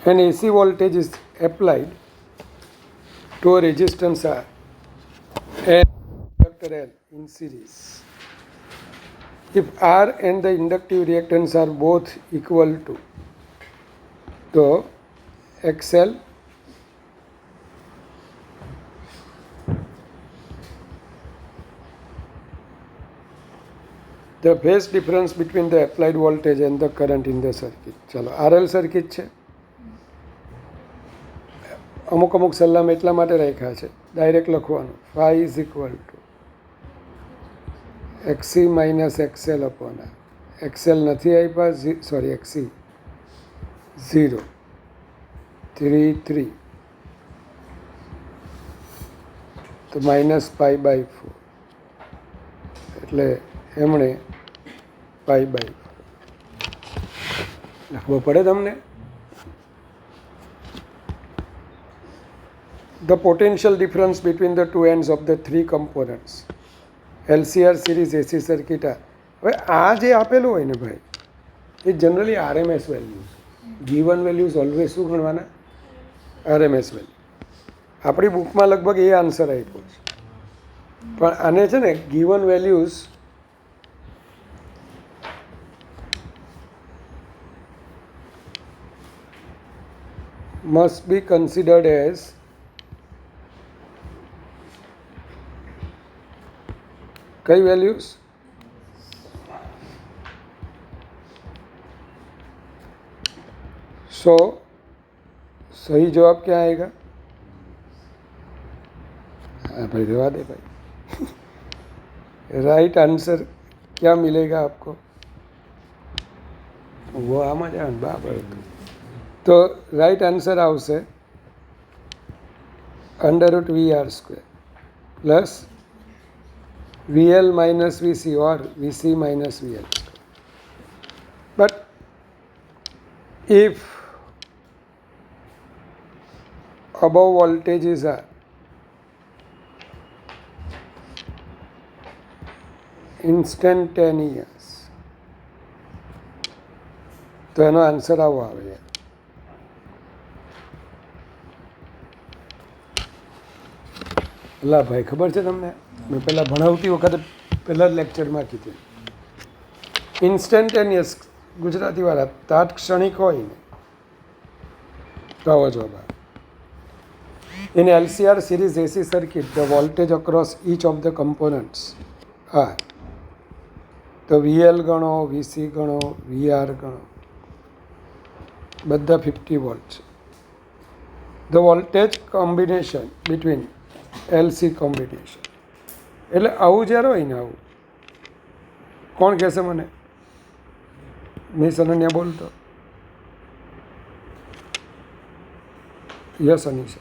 An AC voltage is applied to a resistance R and inductor L in series. If R and the inductive reactance are both equal to XL the phase difference between the applied voltage and the current in the circuit. ચલો RL circuit છે. અમુક સલામ એટલા માટે રાખ્યા છે direct લખવાનું phi is equal to XC minus XL upon R. XL નથી આપ્યા સોરી XC 0 3 3 તો -π/4 એટલે એમણે π/4 લખવો પડે તમને. The potential difference between the two ends of the three components LCR series AC circuit હવે આ જે આપેલું હોય ને ભાઈ એ generally RMS values given values always શું ગણવાના RMS વેલ્યુ. આપણી બુકમાં લગભગ એ આન્સર આપ્યો છે પણ આને છે ને given values must be considered as कई वैल्यूज सो सही जवाब क्या आएगा? हाँ भाई रेवा दे भाई. राइट आंसर क्या मिलेगा आपको? वो आम जाए बराबर. तो राइट आंसर आवशे √VR² plus VL minus VC or VC minus VL. But if above voltages are instantaneous તો એનો આન્સર આવો આવે. લા ભાઈ ખબર છે તમને મેં પહેલાં ભણાવતી વખતે પહેલાં જ લેક્ચરમાં કીધું ઇન્સ્ટન્ટેનિયસ ગુજરાતીવાળા તાત્ક્ષણિક હોય ને તો આવો જવાબ આવે. In LCR series AC circuit the voltage across each of the components are તો VL ગણો VC ગણો VR ગણો બધા 50 વોલ્ટ છે. The voltage combination between LC combination એટલે આવું જ્યારે હોય ને આવું કોણ કહેશે મને? મિસ અનન્યા બોલતો યસ અનિશા.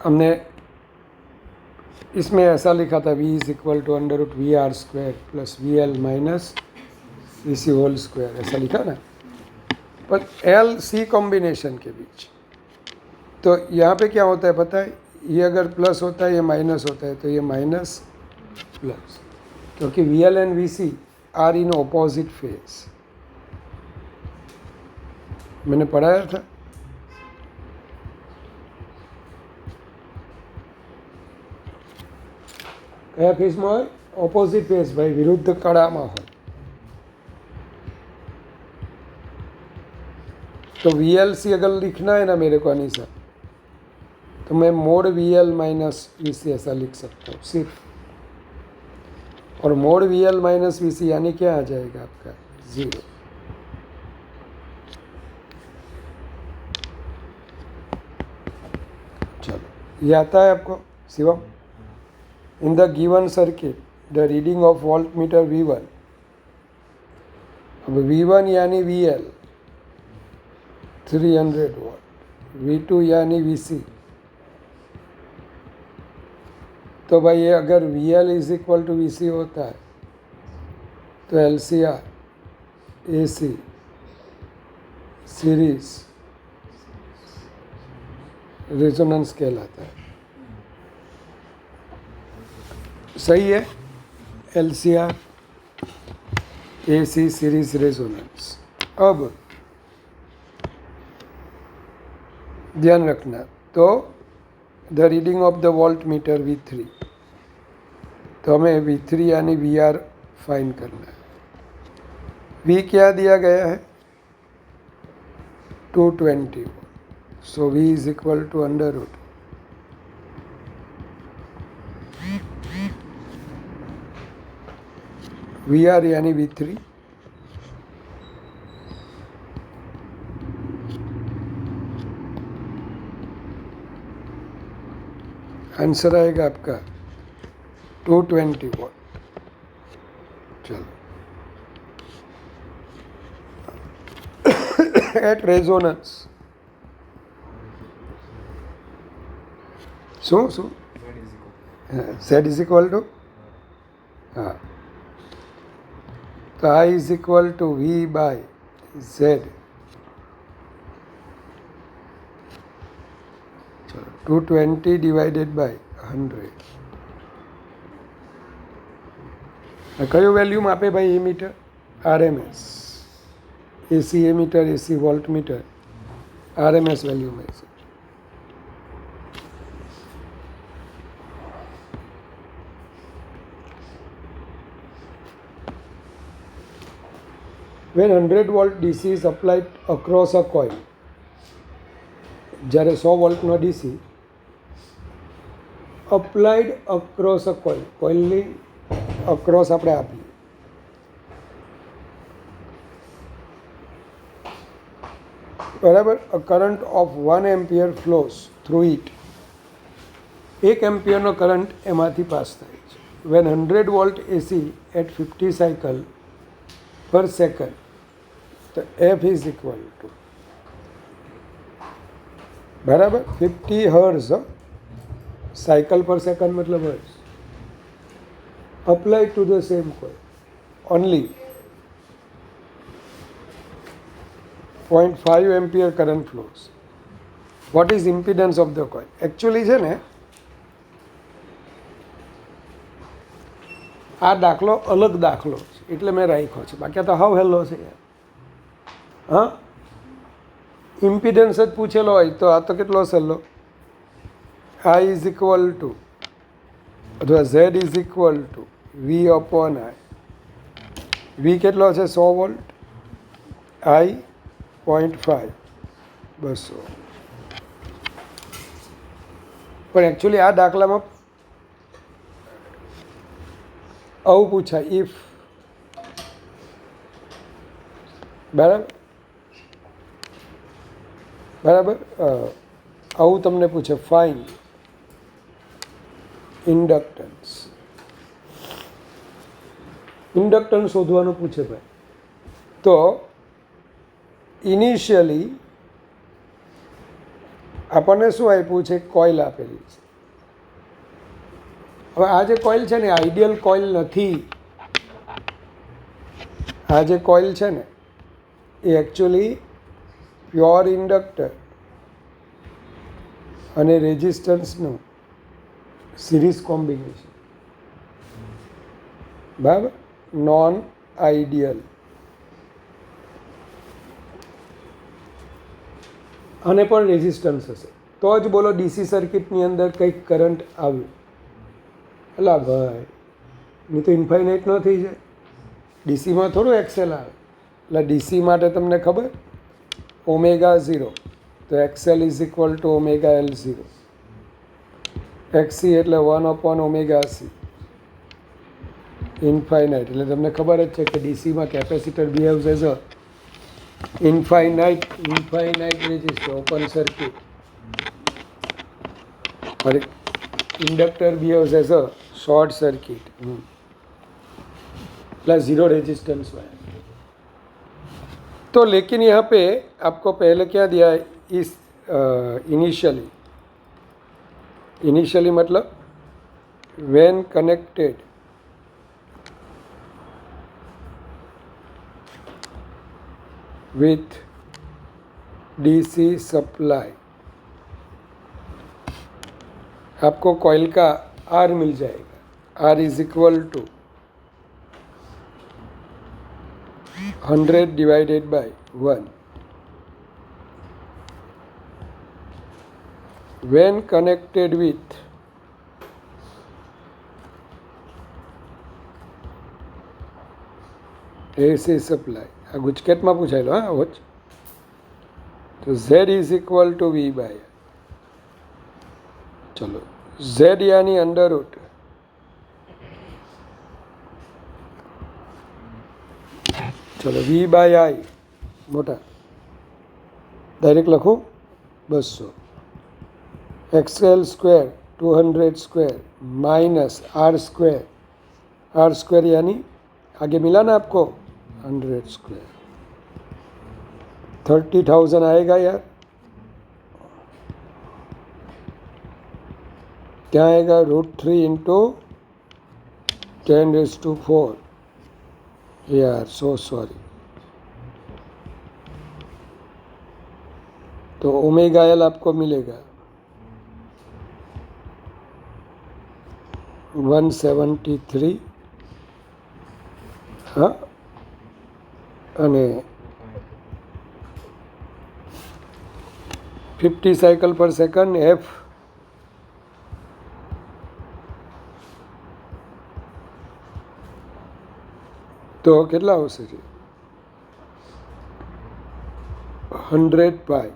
हमने इसमें ऐसा लिखा था V is equal to √VR² plus VL minus VC whole square ऐसा लिखा ना. पर LC कॉम्बिनेशन के बीच तो यहाँ पे क्या होता है पता है? ये अगर प्लस होता है ये माइनस होता है तो ये माइनस प्लस क्योंकि VL and VC are in opposite phase. मैंने पढ़ाया था કયા ફેઝમાં હોય? ઓપોઝિટ ફેઝ ભાઈ, વિરુદ્ધ કળામાં હોય. तो VLC अगर लिखना है ना मेरे को अनीसा तो मैं मोड VL माइनस VC ऐसा लिख सकता हूँ सिर्फ. और मोड VL माइनस VC यानी क्या आ जाएगा आपका 0. चलो ये आता है आपको Shivam. In the given circuit the reading of volt meter V1 अब V1 यानी VL 300 वोल्ट, V2 यानी VC. तो भाई ये अगर VL is equal to VC होता है तो LCR AC सीरीज रेजोनेंस कहलाता है. सही है. LCR AC series resonance. अब ध्यान रखना, तो the reading of the volt meter V3, तो हमें V3 यानी VR फाइंड करना है। V क्या दिया गया है? 220। So V is equal to under root VR यानी V3 आंसर आएगा आपका 220 वोल्ट। चलो, एट रेजोनेंस શું Z इज इक्वल टू, हाँ, तो I is equal to V by Z। चलो, 220 डिवाइडेड बाय 100। કયું વેલ્યુમ આપે ભાઈ ammeter? RMS, AC ammeter, AC voltmeter RMS value મળે છે। when 100 volt DC is applied across a coil, જ્યારે 100 વોલ્ટનો DC applied across a coil, કોઇલની અક્રોસ આપણે આપીએ, બરાબર, a current of 1 ampere flows through it, 1 એમ્પિયરનો કરંટ એમાંથી પાસ થાય છે। when 100 volt AC at 50 cycle per second, તો F is equal to, બરાબર, 50 હર્ટ્ઝ, સાયકલ પર સેકન્ડ મતલબ hertz, apply to the same coil, only 0.5 ampere current flows. What is impedance of the coil? Actually છે ને આ દાખલો અલગ દાખલો છે એટલે મેં રાખ્યો છે, બાકી તો હાવ હેલો છે યાર. હા, ઇમ્પિડન્સ જ પૂછેલો હોય તો આ તો કેટલો સહેલો, I ઇઝ ઇક્વલ ટુ અથવા Z is equal to V upon I. V કેટલો છે? 100 વોલ્ટ, I 0.5, 200. પણ એકચ્યુઅલી આ દાખલામાં આવું પૂછાય, ઇફ, બરાબર બરાબર, આવું તમને પૂછે ફાઇન્ડ ઇન્ડક્ટન્સ. ઇન્ડક્ટન્સ શોધવાનું પૂછે ભાઈ. તો ઇનિશિયલી આપણને શું આપ્યું છે? કોઇલ આપેલી છે. હવે આ જે કોઇલ છે ને આઈડિયલ કોઇલ નથી. આ જે કોઇલ છે ને એ એકચ્યુઅલી પ્યોર ઇન્ડક્ટર અને રેઝિસ્ટન્સનું સિરીઝ કોમ્બિનેશન, બરાબર, નોન આઈડિયલ. આને પણ રેઝિસ્ટન્સ હશે તો જ બોલો ડીસી સર્કિટની અંદર કંઈક કરંટ આવ્યું. અલા ભાઈ, નહીં તો ઇન્ફાઇનાઇટ ન થઈ જાય. ડીસીમાં થોડું એક્સેલ આવે. એટલે ડીસી માટે તમને ખબર ઓમેગા 0, તો XL is equal two omega L0. XC એટલે 1 અપોન ઓમેગા C, ઇન્ફાઇનાઇટ. એટલે તમને ખબર જ છે કે ડીસીમાં capacitor behaves as a infinite resistor, open circuit. Inductor behaves as a short circuit plus zero resistance में. तो लेकिन यहाँ पे आपको पहले क्या दिया है? इस इनिशियली मतलब when connected with DC supply आपको कॉइल का आर मिल जाएगा. R is equal to 100 divided by 1. When connected with AC supply, આ ગુજકેટમાં પૂછાયેલો હા વોચ. તો Z is equal to V by, ચલો Z यानी અંડર રૂટ ચલો V બાય I મોટા ડાયરેક્ટ લખું 200 XL square 200 square minus R square यानी आगे मिला ना आपको 100 स्क्वायर 30,000 आएगा यार. क्या आएगा √3 इंटू 10⁴. यार सो सॉरी. तो ओमेगा एल आपको मिलेगा 173 हाँ અને 50 સાયકલ પર સેકન્ડ એફ તો કેટલા આવશે છે 100 પાઈ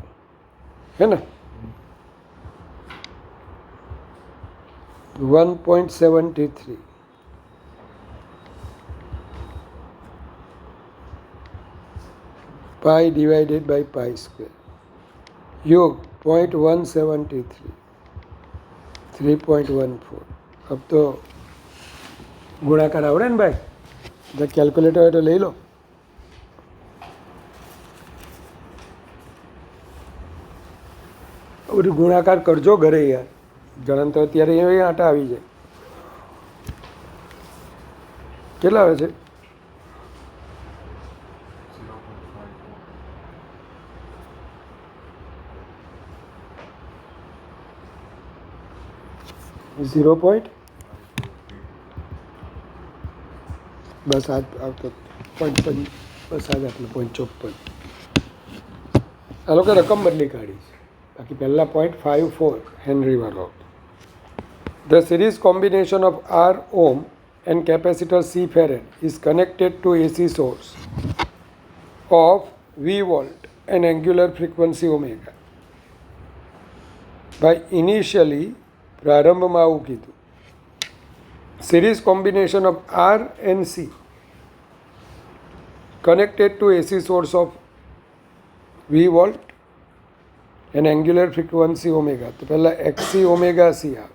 હે ને 1.73 पाई डिवाइडेड बाय पाई स्क्वायर योग 0.173 3.14. अब तो गुणाकार आवड़े ने भाई जब कैलकुलेटर है तो ले लो. गुणाकार करजो घरे यार જણન તો અત્યારે એ આટા આવી જાય. કેટલા આવે છે 0. બસ આવતો બસ આજ આટલું 0.54. આ લોકો રકમ બદલી કાઢી છે બાકી પહેલાં 0.54 હેનરી વાળો. The series combination of R ohm and capacitor C farad is connected to AC source of V volt and angular frequency omega. By initially પ્રારંભમાં આવું કીધું series combination of R and C connected to AC source of V volt and angular frequency omega. તો પહેલાં XC omega C આવે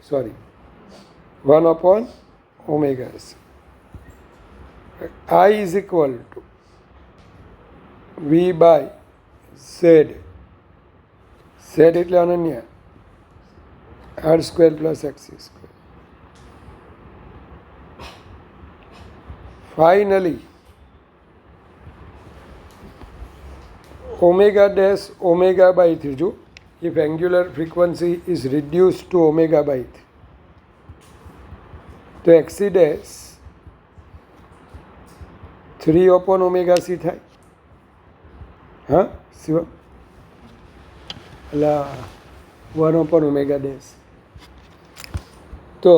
sorry 1/omega c. I is equal to V by Z. Z એટલે અનન્ય R square plus XC square. Finally omega dash omega by 3 જો if angular frequency is reduced to omega by 3 તો XC dash 3/omega c થાય હા શિવમ એટલે 1/omega dash તો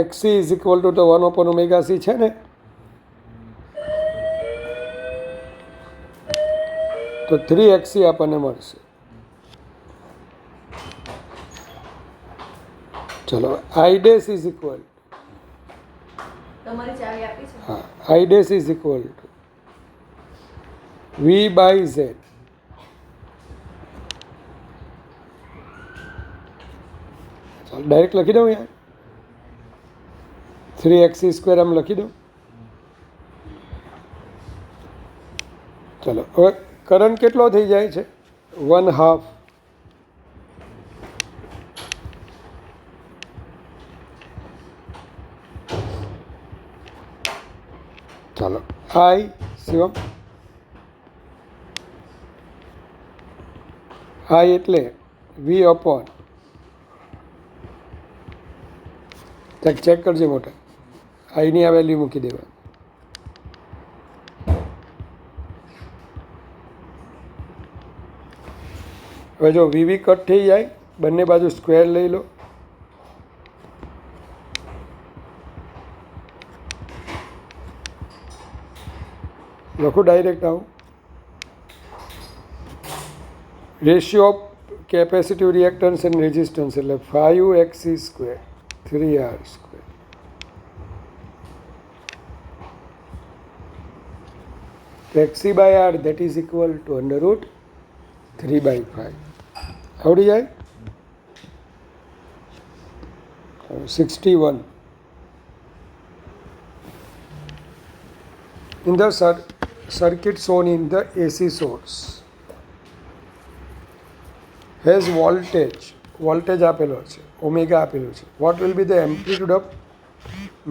XC is equal to તો 1/omega c છે ને તો 3XC આપણને મળશે. ચલો I dash is equal हाँ I dash is equal to V by Z. चलो डायरेक्ट लखी दो यार 3XC स्क्वायर हम लखी दो. चलो હવે કરંટ કેટલો થઈ જાય છે 1/2. ચાલો I શિવમ I એટલે V અપોન ચેક કરજે મોટા આઈની આ વેલ્યુ મૂકી દેવા હવે જો વીવી કટ થઈ જાય, બંને બાજુ સ્ક્વેર લઈ લો. લખું ડાયરેક્ટ આવું. Ratio of capacitive reactance and resistance એટલે 5xc square 3r square. xc by r that is equal to under root 3 by 5. આવડી જાય. 61. In the circuit shown in the AC source has voltage આપેલો છે, omega આપેલો છે. What will be the amplitude of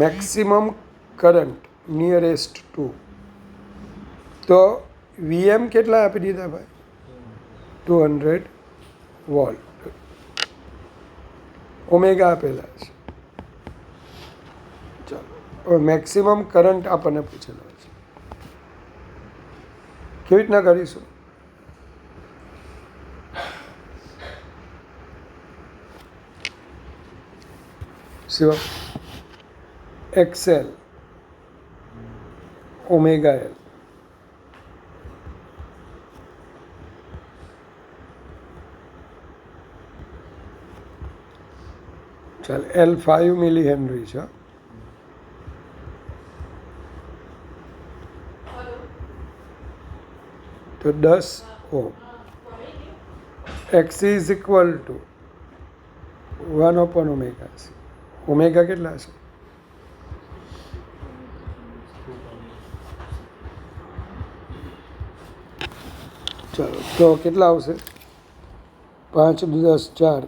maximum current nearest to? તો VM કેટલા આપી દીધા ભાઈ? 200 વોલ્ટ. ઓમેગા આપેલા છે. ચાલો હવે મેક્સિમમ કરંટ આપણને પૂછેલો છે. કેવી રીતના કરીશું? Shiva XL omega L. ચાલ એલ 5 મિલી હેનરી છે. તો 10 ohm. X is equal to 1 upon omega. Omega કેટલા છે? ચાલો તો કેટલા આવશે? 5 10 4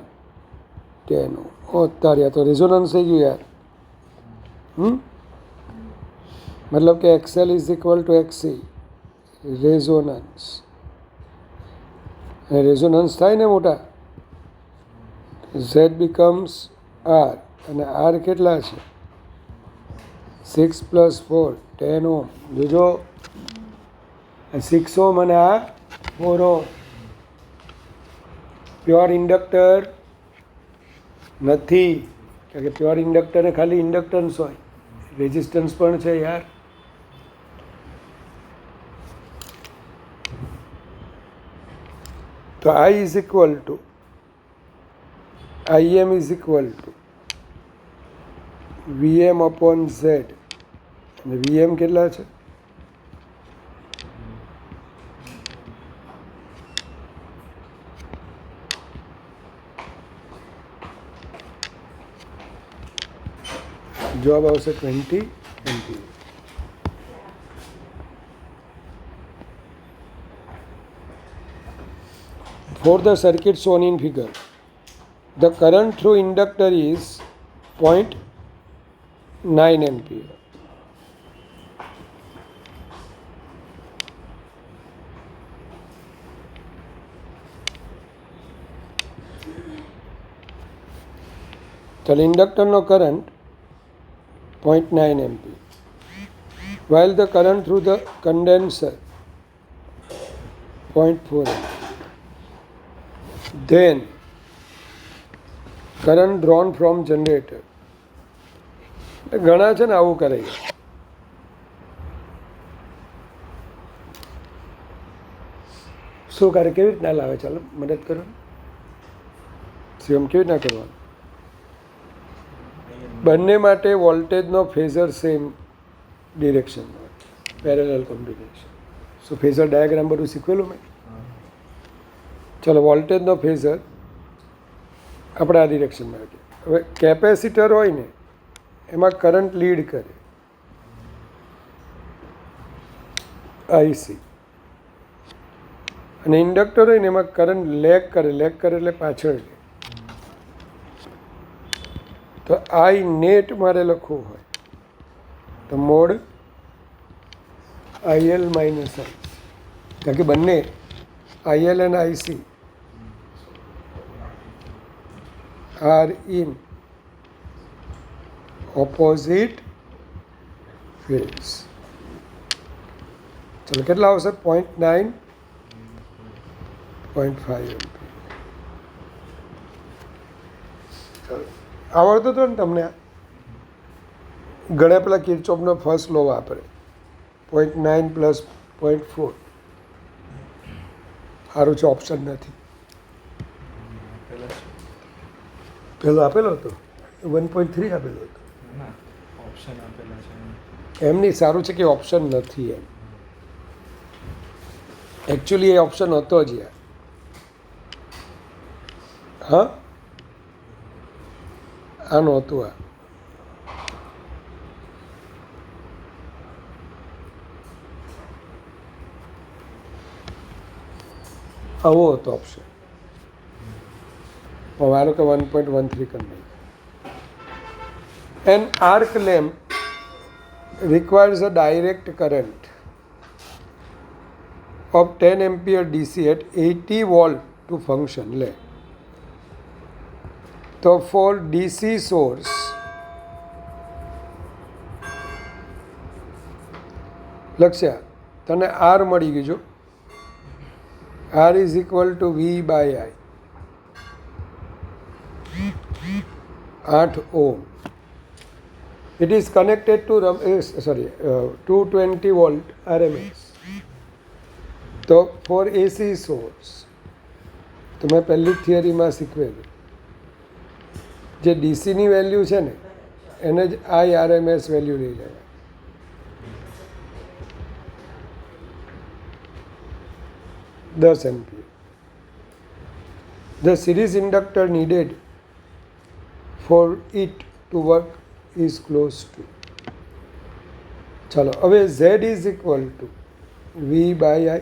10. તાર્યા તો રેઝોનન્સ થઈ ગયું યાર. મતલબ કે XL is equal to XC resonance. Resonance થાય ને મોટા, ઝેડ બીકમ્સ આર. અને આર કેટલા છે? 6 + 4 10 ઓમ. જોજો 6 ઓમ અને આ 4 ઓમ. પ્યોર ઇન્ડક્ટર નથી, કારણ કે પ્યોર ઇન્ડક્ટરને ખાલી ઇન્ડક્ટન્સ હોય, રેઝિસ્ટન્સ પણ છે યાર. તો આઈ is equal two IM is equal two VM upon Z. અને વીએમ કેટલા છે? જવાબ આવશે 20 ampere. For the circuit shown in figure, the current through inductor is 0.9 ampere. So, inductor no current 0.9 ampere, while the current through the condenser 0.4 ampere. Then current drawn from generator. ઘણા છે ને આવું કરે. શું કરે? કેવી રીતના લાવે? ચાલો મદદ કરો. શિવમ કેવી રીતના કરવાનું? બંને માટે વોલ્ટેજનો ફેઝર સેમ ડિરેક્શન હોય, પેરેલલ કોમ્બિનેશન. શું ફેઝર ડાયાગ્રામ બધું શીખવેલું મેં? ચાલો વોલ્ટેજનો ફેઝર આપણે આ ડિરેક્શનમાં આપીએ. હવે કેપેસિટર હોય ને એમાં કરંટ લીડ કરે આઈસી, અને ઇન્ડક્ટર હોય ને એમાં કરંટ લેગ કરે એટલે પાછળ. તો આઈ નેટ મારે લખવું હોય તો મોડ આઈએલ માઇનસ આઈ, કારણ કે બંને આઈએલ અને IC are in opposite phase. ચલો કેટલા આવશે? 0.9 0.5 એમ્પિયર. આવડતું હતું ને તમને? ઘણા પેલા કિર્ચોફનો ફર્સ્ટ લો વાપરે 0.9 પ્લસ 0.4. સારું છે, ઓપ્શન નથી. પેલો આપેલો હતો 1.3 આપેલો હતો. એમ નહીં, સારું છે કે ઓપ્શન નથી. એમ એકચ્યુઅલી એ ઓપ્શન હતો જ યાર. હા, આનું હતું આ. આવો હતો ઓપ્શન. માનો કે 1.13 કરી નાખ્યું. An arc lamp requires a direct current of 10 ampere DC at 80 volt to function. લે તો for DC source લક્ષ્યા તને R મળી ગયું જો. R is equal to V by I. 8 ohm. It is connected to 220 volt RMS. તો four AC source તો મેં પહેલી થિયરીમાં શીખવેલું, જે ડીસીની વેલ્યુ છે ને એને જ IRMS વેલ્યુ લઈ લેવાય. દસ ampere. The series inductor needed for it to work is close to. ચાલો હવે Z is equal to V by I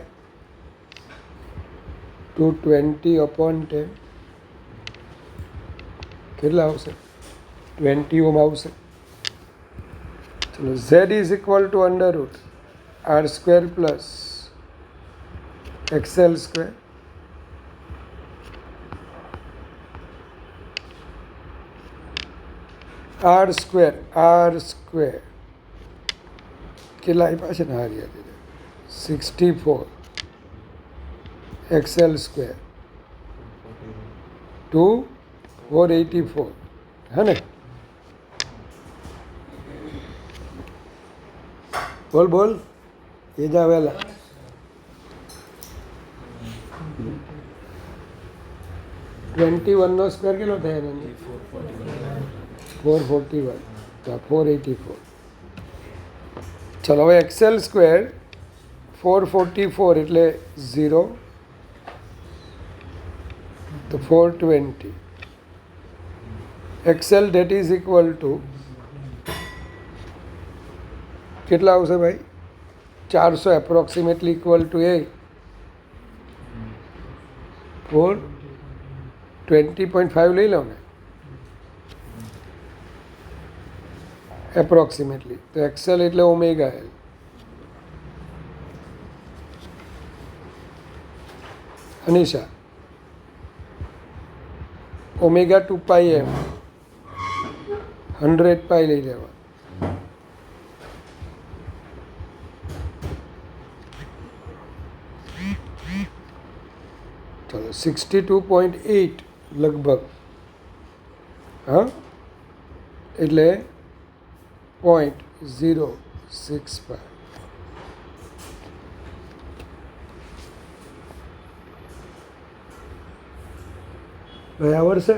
220/10. કેટલા આવશે? 20 ઓહ્મ આવશે. ચલો Z is equal to √ R square plus XL square. R square કેટલા આપ્યા છે ને? હારી 64. XL square 484. હે ને? બોલ એ જ આવેલા. નો સ્ક્વેર કેટલો થાય? 441. તો 484. ચલો હવે XL સ્ક્વેર 444 એટલે 0 તો 420. XL that is equal to કેટલા આવશે ભાઈ? 400 એપ્રોક્સિમેટલી ઇક્વલ ટુ 420.5 લઈ લો ને એપ્રોક્સિમેટલી. તો XL એટલે omega L. Anisha omega 2πm 100π લઈ લેવા. ચલો 62.8 લગભગ. હા એટલે 0.065. ભાઈ આવડશે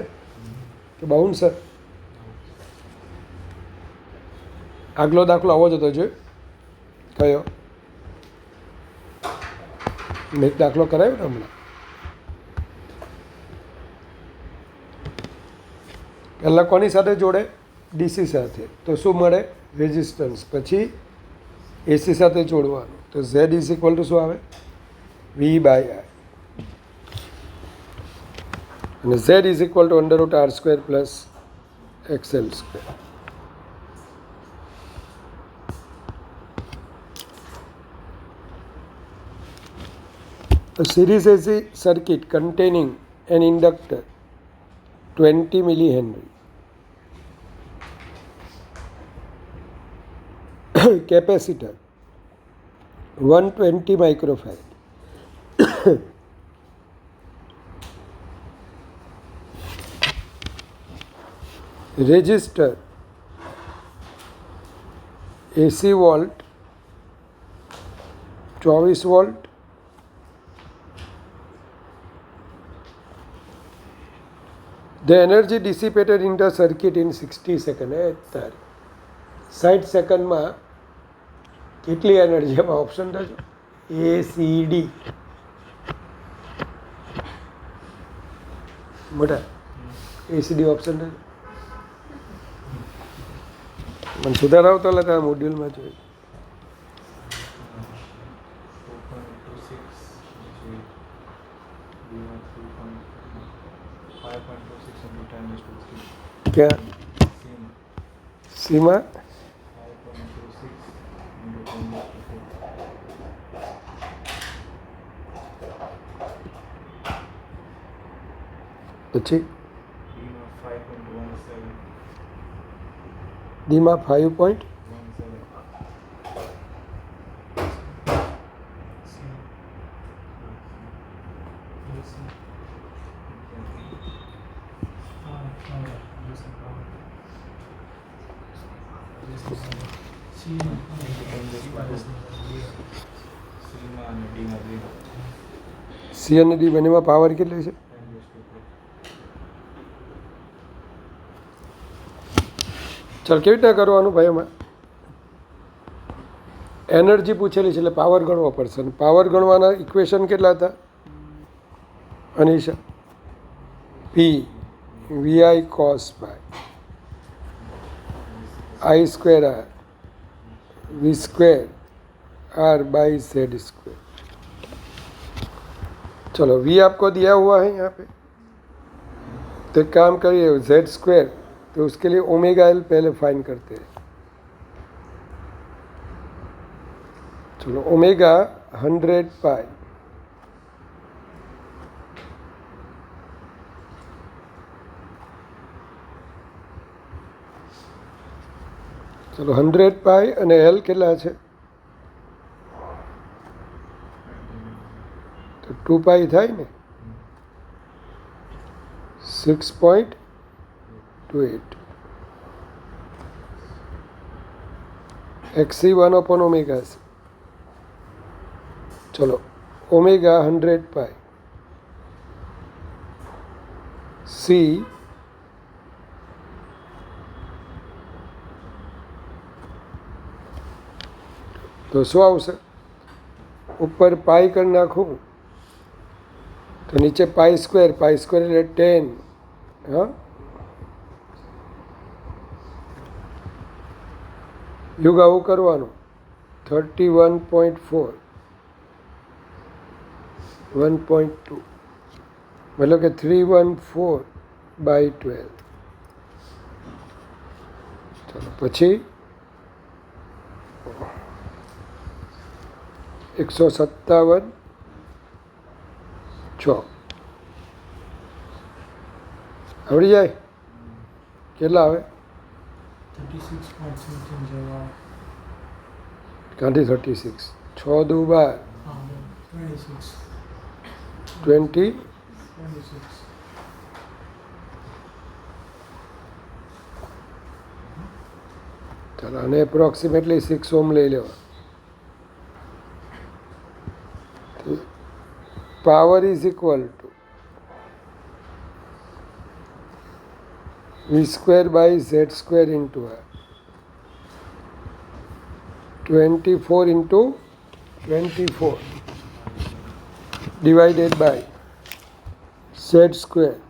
કે બાઉન્સર? આગલો દાખલો આવો જ હતો જોઈ. કયો? મેં એક દાખલો કરાવ્યો ને હમણાં. પહેલાં કોની સાથે જોડે? ડીસી સાથે. તો શું મળે? રેઝિસ્ટન્સ. પછી એસી સાથે જોડવાનું. તો Z ઇઝ ઇક્વલ ટુ શું આવે? V by I. અને Z is equal two √ R square plus XL square. A series AC circuit containing an inductor 20 millihenry, capacitor 120 microfarad, resistor AC volt 24 volt the energy dissipated in the circuit in 60 second 60 સેકન્ડમાં કેટલી energy? એમાં option થશે ACD મોટા ACD option થશે. મને સુધારાવતો હતા મોડ્યુલમાં જોયું. ક્યાં સીમા? પછી ડીમાં 5.17. સી અને ડી બંનેમાં પાવર કેટલી છે? ચાલ કેવી રીતના કરવાનું ભાઈ? એમાં એનર્જી પૂછેલી છે એટલે પાવર ગણવો પડશે. અને પાવર ગણવાના ઇક્વેશન કેટલા હતા અનિશા? P VI cos by I square R V square R by Z square. चलो V आपको दिया हुआ है यहाँ पे, तो एक काम करिए Z स्क्वायर, तो उसके लिए ओमेगा L पहले फाइन करते हैं. चलो ओमेगा 100 पाई चलो 100 पाई અને L કેટલા છે? તો 2 પાઈ થાય ને 6.28 XC1 upon ओमेगा C. चलो ओमेगा 100 पाई C તો શું આવશે? ઉપર પાઈ કરી નાખું તો નીચે પાઈ સ્ક્વેર એટલે 10. હા યુગ આવું કરવાનું. 31.4 1.2 મતલબ કે 314/12. ચાલો પછી 157.6 આવડી જાય? કેટલા આવે? 36. 6 દુ 12 20. ચાલો અને એપ્રોક્સિમેટલી 6 ઓમ લઈ લેવા. Power is equal to V square by Z square into R. 24 into 24 divided by Z square.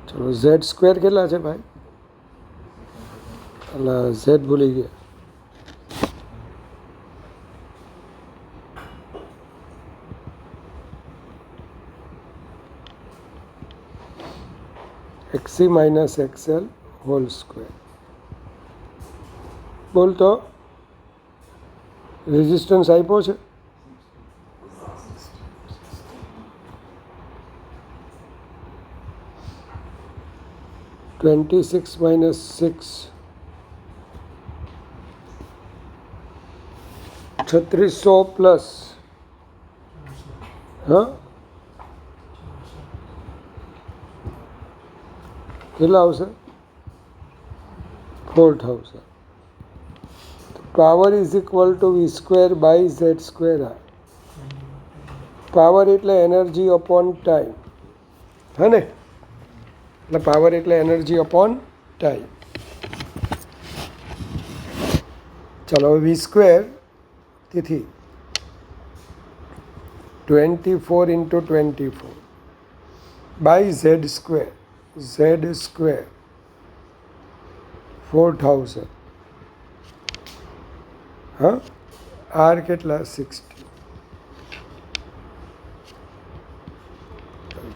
चलो Z square કેટલા છે ભાઈ? અલા Z ભૂલી ગયા. XC minus XL whole square. બોલ તો રેઝિસ્ટન્સ આપ્યો છે? -26 6 3600 પ્લસ હા કેટલા આવશે? 4000. Power is equal to V square by Z square R. Power એટલે એનર્જી અપોન ટાઈમ, હે ને? એટલે પાવર એટલે એનર્જી અપોન ટાઈમ. ચાલો હવે વી સ્ક્વેર, તેથી 24 into 24 by z square, z square 4000. હા, આર કેટલા? 60.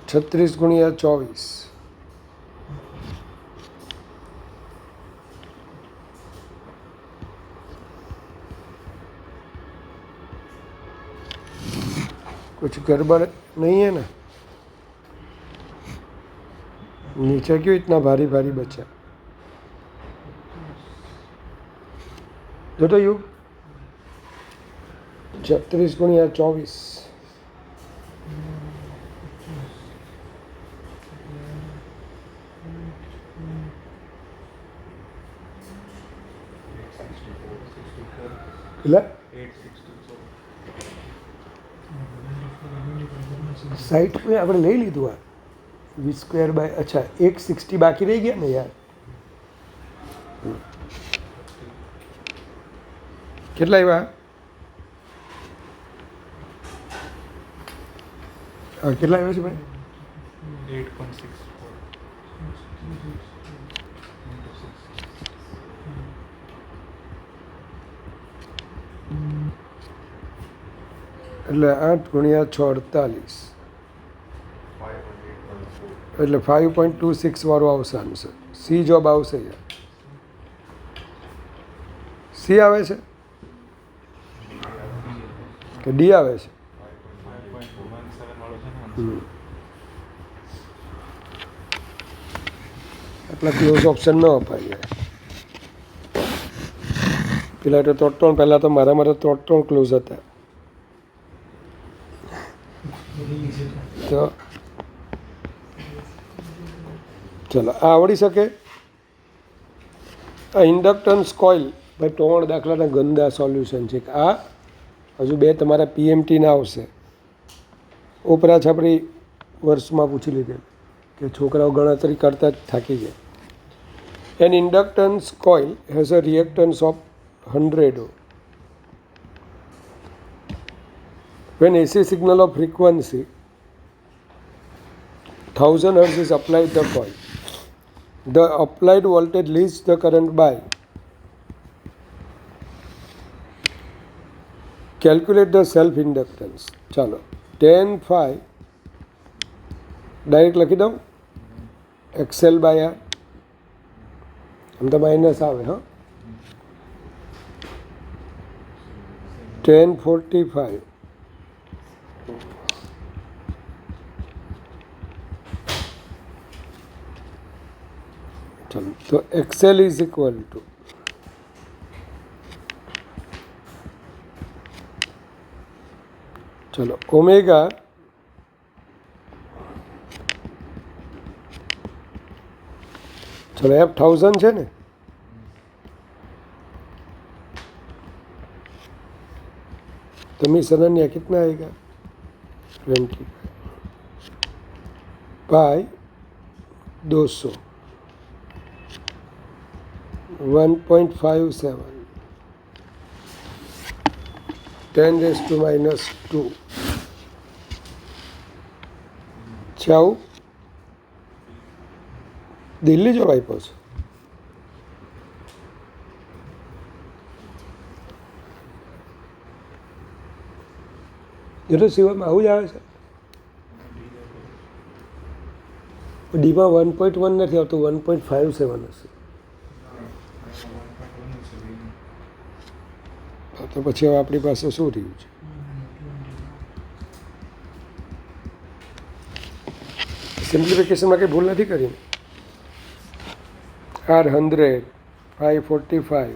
36 ગુણ્યા 24. कुछ गड़बड़ नहीं है ना? नीचे क्यों इतना भारी भारी बचा? जो तो युग 36 गुणिया 24 साइट पे આપણે લઈ લીધું આ વી સ્ક્વેર બાય. અચ્છા, 160 બાકી રહી ગયા ને યાર. કેટલા આવ્યા? હા, કેટલા આવ્યા છે ભાઈ? 8.64. એટલે 8 ગુણ્યા 6 48, એટલે 5.26 વાળો આવશે આન્સર. સી જોબ આવશે યાર. સી આવે છે કે ડી આવે છે? એટલા ક્લોઝ ઓપ્શન ન અપાય યાર. પેલા તો 3 પહેલાં તો મારા 3 ક્લોઝ હતા. તો ચલો, આ આવડી શકે. આ ઇન્ડક્ટન્સ કોઇલ, ભાઈ 3 દાખલાના ગંદા સોલ્યુશન છે. આ હજુ 2 તમારા પીએમટીના આવશે. ઉપરા છાપડી વર્ષમાં પૂછી લીધેલ કે છોકરાઓ ગણતરી કરતા જ થાકી જાય. An inductance coil has a reactance of 100 Ω. When AC signal of frequency 1000 Hz is applied the coil, the applied voltage leads the current by. Calculate the self inductance. ચાલો 10 phi ડાયરેક્ટ લખી દઉં. XL by R. આમ તો minus આવે. હા, 1045. चलो, तो XL is equal to चलो ओमेगा चलो F 1000 है ने, तो मी सनन्या कितना आएगा? 20 बाय 200 1.57 10⁻². ચાઉ દિલ્હી જવા આપ્યો છે. એટલે સિવાયમાં આવું જ આવે છે. ડીમાં 1.1 નથી આવતું, 1.57 હશે. તો પછી હવે આપણી પાસે શું રહ્યું છે? સિમ્પ્લિફિકેશનમાં કંઈ ભૂલ નથી કરી. R100 545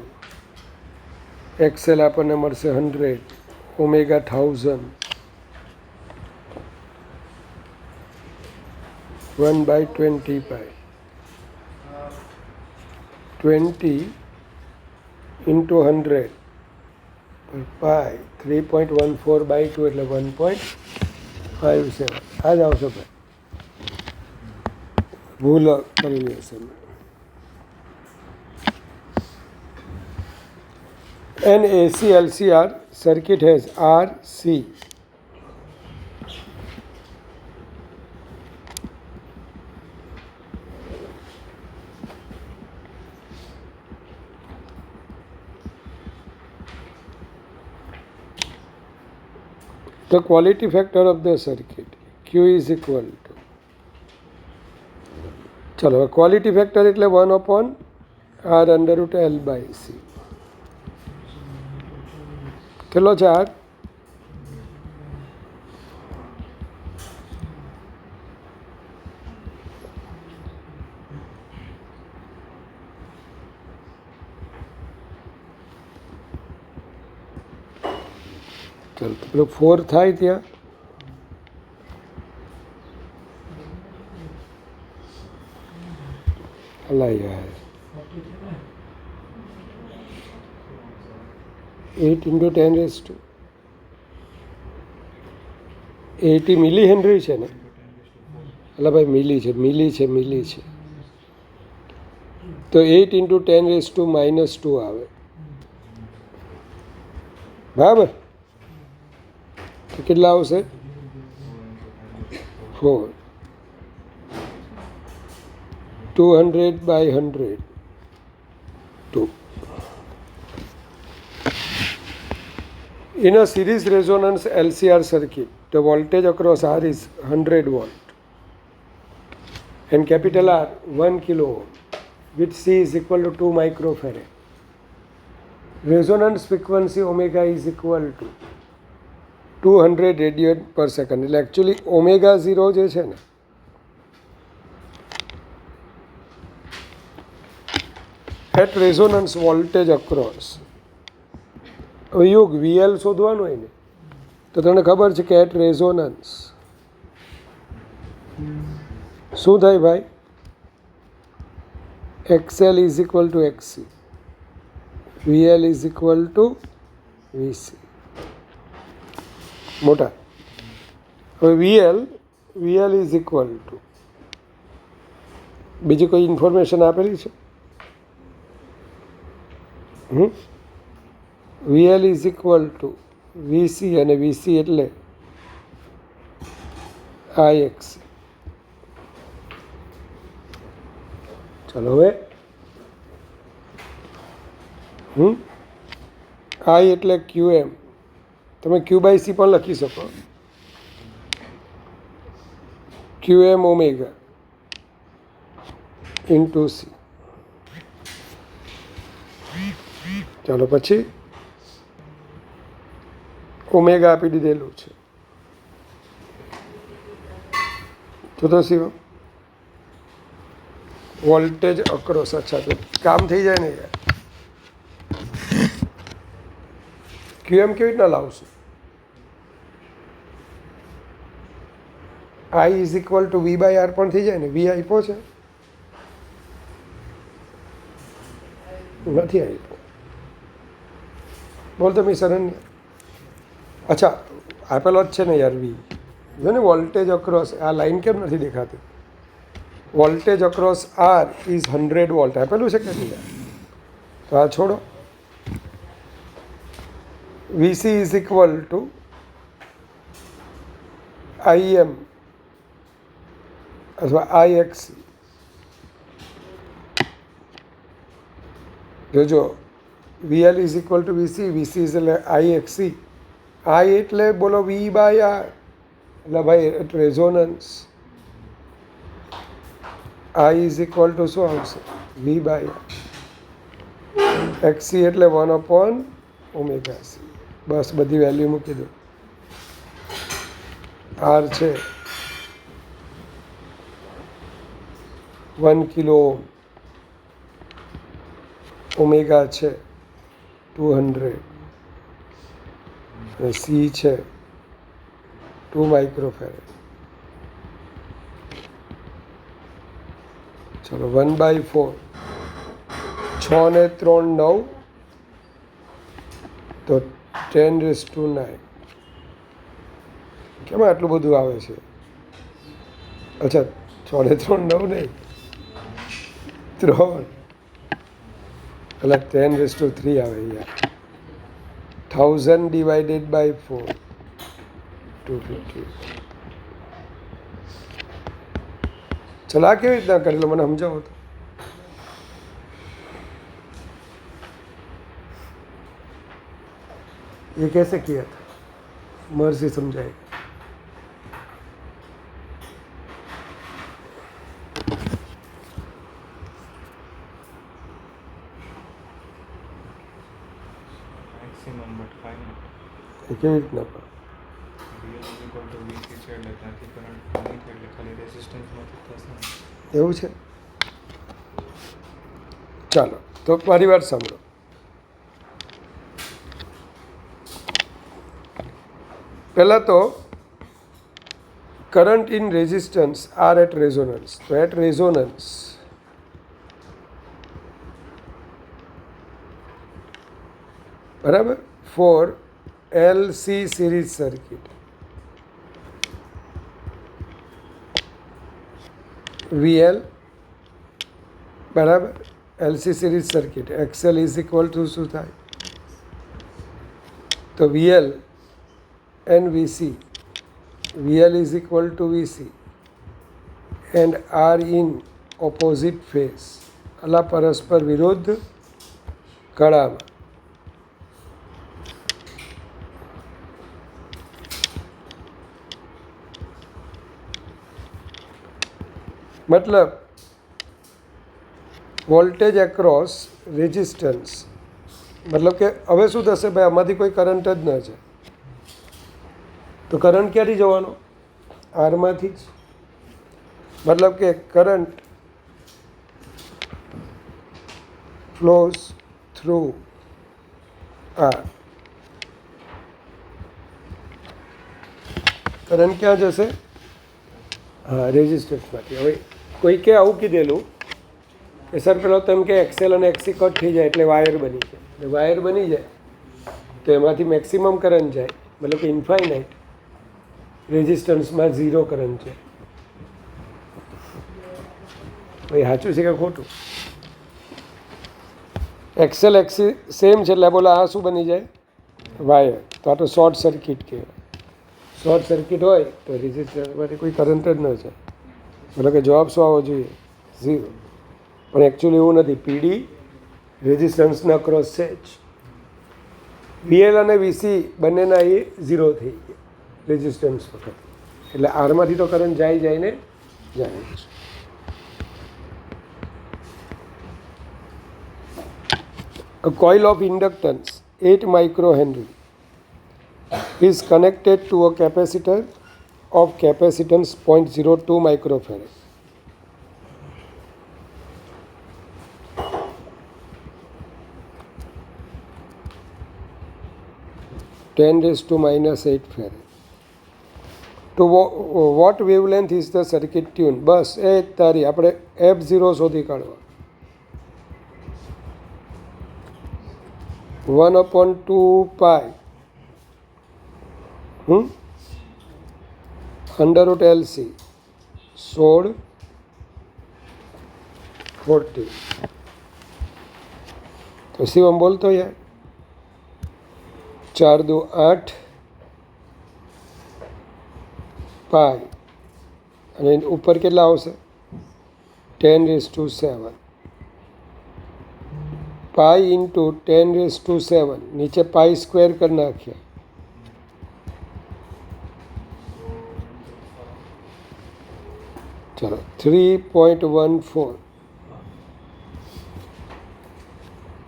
XL આપણને મળશે 100 ઓમેગા 1000 1/20π 20 into 100 pi 3.14/2 એટલે 1.57. આ જ આવશે ભાઈ, ભૂલ કરેલી હશે. An AC LCR circuit has RC the quality factor of the circuit Q is equal to, ચલો ક્વોલિટી ફેક્ટર એટલે 1/R√L/C. કેટલો છે R? ચાલો પેલો 4 થાય ત્યાં, અલા યાર 8 × 10⁻80 મિલી હેનરી છે ને? અલા ભાઈ મિલી છે તો 8 × 10⁻2 આવે, બરાબર? તો કેટલા આવશે? 4. 200/100 2. In a series resonance LCR circuit, the voltage across R is 100 volt and capital R 1 kilo ohm with C is equal to 2 microfarad. Resonance frequency omega is equal to 200 radian per second. એટલે actually omega 0 જે છે ને at resonance voltage across, યુગ VL શોધવાનું હોય ને તો તને ખબર છે કે એટ રેઝોનન્સ શું થાય ભાઈ? XL is equal two XC, VL is equal to VC. મોટા હવે VL ઇઝ ઇક્વલ ટુ બીજી કોઈ ઇન્ફોર્મેશન આપેલી છે? VL is equal to VC અને VC એટલે IX. ચાલો હવે I એટલે QM, તમે Q/C પણ લખી શકો, QM ઓમેગા ઇન્ટુ C. ચાલો પછી ઓમેગા આપી દીધેલું છે તો શિવ વોલ્ટેજ અક્રોસ. અચ્છા તો કામ થઈ જાય ને યાર. QM કેવી રીતના લાવશું? I is equal two V/R પણ થઈ જાય ને? V આપ્યો છે? નથી આપ્યો. બોલ તમે સરન્ય. અચ્છા આપેલો જ છે ને યાર V. જો ને વોલ્ટેજ અક્રોસ, આ લાઈન કેમ નથી દેખાતી? Voltage across R is 100 volt આપેલું છે કે નહીં? તો આ છોડો. VC is equal to IM અથવા IX. જોજો VL is equal to VC, VC is એટલે IXC. I એટલે બોલો V/R એટલે ભાઈ resonance. I is equal to શું આવશે? V/R. XC એટલે 1/ωc. બસ બધી વેલ્યુ મૂકી દો. R છે 1 કિલો ઓહ્મ, ઓમેગા છે 200 અને C છે 2 માઇક્રોફેરેડ. ચલો 1/4 6 ને 3 9, તો 10⁹ કેમ આટલું બધું આવે છે? અચ્છા, 6 ને 3 9 નહીં, 3 એટલે 10⁻³ આવે યાર. 1000 ડિવાઇડેડ બાય 4, 250. ચલો આ કેવી રીતના કરેલો મને સમજાવો તો. ये कैसे किया था? मर्जी समझाएगा. maximum but finite. એ કેવી રીતના પણ? VL is equal to VC છે એટલે ત્યાંથી કરંટ ફાઇનાઇટ એટલે ખાલી રેઝિસ્ટન્સમાંથી થશે. એવું છે? ચાલો તો મારી વાત સાંભળો. પહેલાં તો current in resistance R at resonance. તો એટ રેઝોનન્સ બરાબર for LC series circuit VL બરાબર LC series circuit XL is equal to શું થાય? તો VL and VC, VL is equal to VC and are in opposite phase. અલા પરસ્પર વિરુદ્ધ કળામાં. મતલબ વોલ્ટેજ એક્રોસ રેઝિસ્ટન્સ, મતલબ કે હવે શું થશે ભાઈ, આમાંથી કોઈ કરંટ જ ન છે તો કરંટ ક્યાંથી જવાનો? આરમાંથી જ. મતલબ કે current flows through R. Current ક્યાં જશે? હા, રેઝિસ્ટન્સમાંથી. હવે કોઈ કે આવું કીધેલું કે સર પેલો તેમ કે XL અને XC કટ થઈ જાય એટલે વાયર બની જાય. એટલે વાયર બની જાય તો એમાંથી મેક્સિમમ કરંટ જાય, મતલબ કે ઇન્ફાઇનાઇટ. રેઝિસ્ટન્સમાં 0 કરંટ છે. ભાઈ સાચું છે કે ખોટું? XL XC સેમ છે એટલે બોલો આ શું બની જાય? વાયર. તો આ તો શોર્ટ સર્કિટ કહેવાય. શોર્ટ સર્કિટ હોય તો રેઝિસ્ટન્સમાંથી કોઈ કરંટ જ ન છે. મતલબ કે જવાબ શું આવવો જોઈએ? 0. પણ એકચ્યુઅલી એવું નથી. PD રેઝિસ્ટન્સના ક્રોસ છે જ. VL અને VC બંનેના એ 0 થઈ ગયા રેઝિસ્ટન્સ વખત. એટલે આરમાંથી તો કરંટ જાય ને જાય છે. A coil of inductance 8 microhenry is connected to a capacitor of capacitance 0.02 microfarad. (10⁻⁻8 farad. To what wavelength is the circuit tuned? બસ એ તારી આપણે F0 શોધી કાઢવા. 1/2 √LC 16 40. તો શિવમ બોલતો યાર. 4 2 8 પાઈ અને ઉપર કેટલા આવશે? 10⁻7. પાઈ ઇન્ટુ 10⁻7 નીચે પાઈ સ્ક્વેર કરી નાખ્યા. ચલો 3.14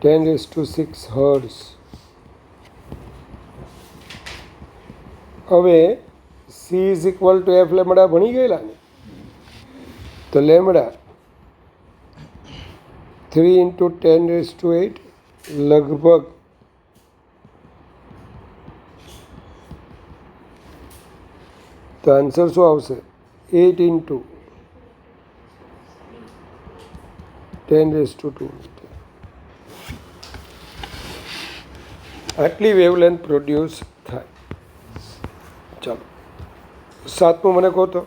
10⁻6 હર્ટ્ઝ. હવે C is equal two F lambda ભણી ગયેલા ને? તો લેમડા 3 ઇન્ટુ 10⁻8 લગભગ તો આન્સર શું આવશે? 8 ઇન્ટુ 10⁻2. આટલી વેવલેન્થ પ્રોડ્यूस થાય. चलो सातवां मैंने कहो तो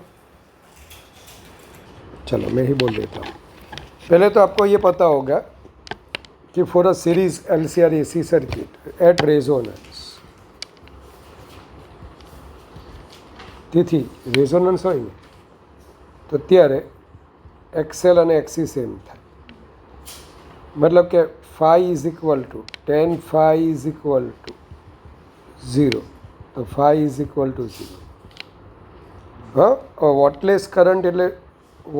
चलो मैं ही बोल देता हूँ. पहले तो आपको ये पता होगा कि for a series LCR AC circuit at resonance, તેથી રેઝોનન્સ હોય ને તો ત્યારે XL અને XC સેમ થાય. મતલબ કે phi is equal two tan phi is equal two 0, તો phi ઇઝ ઇક્વલ ટુ 0. હા, વોટલેસ કરંટ એટલે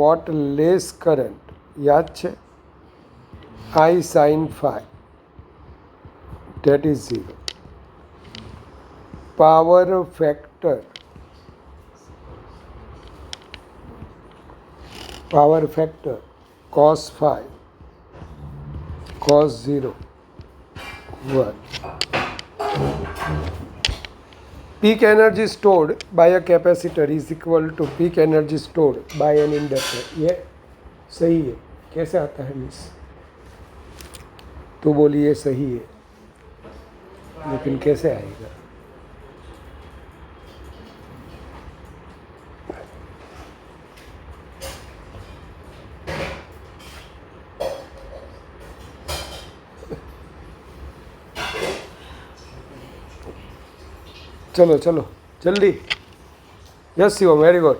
વોટલેસ કરંટ યાદ છે, I sin phi, that is 0. Power factor cos phi, cos 0, 1. Peak energy stored by a capacitor is equal to peak energy stored by an inductor. ये सही है. कैसे आता है मिस? तो बोलिए सही है, लेकिन कैसे आएगा? चलो चलो जल्दी. Yes Shivam, very good.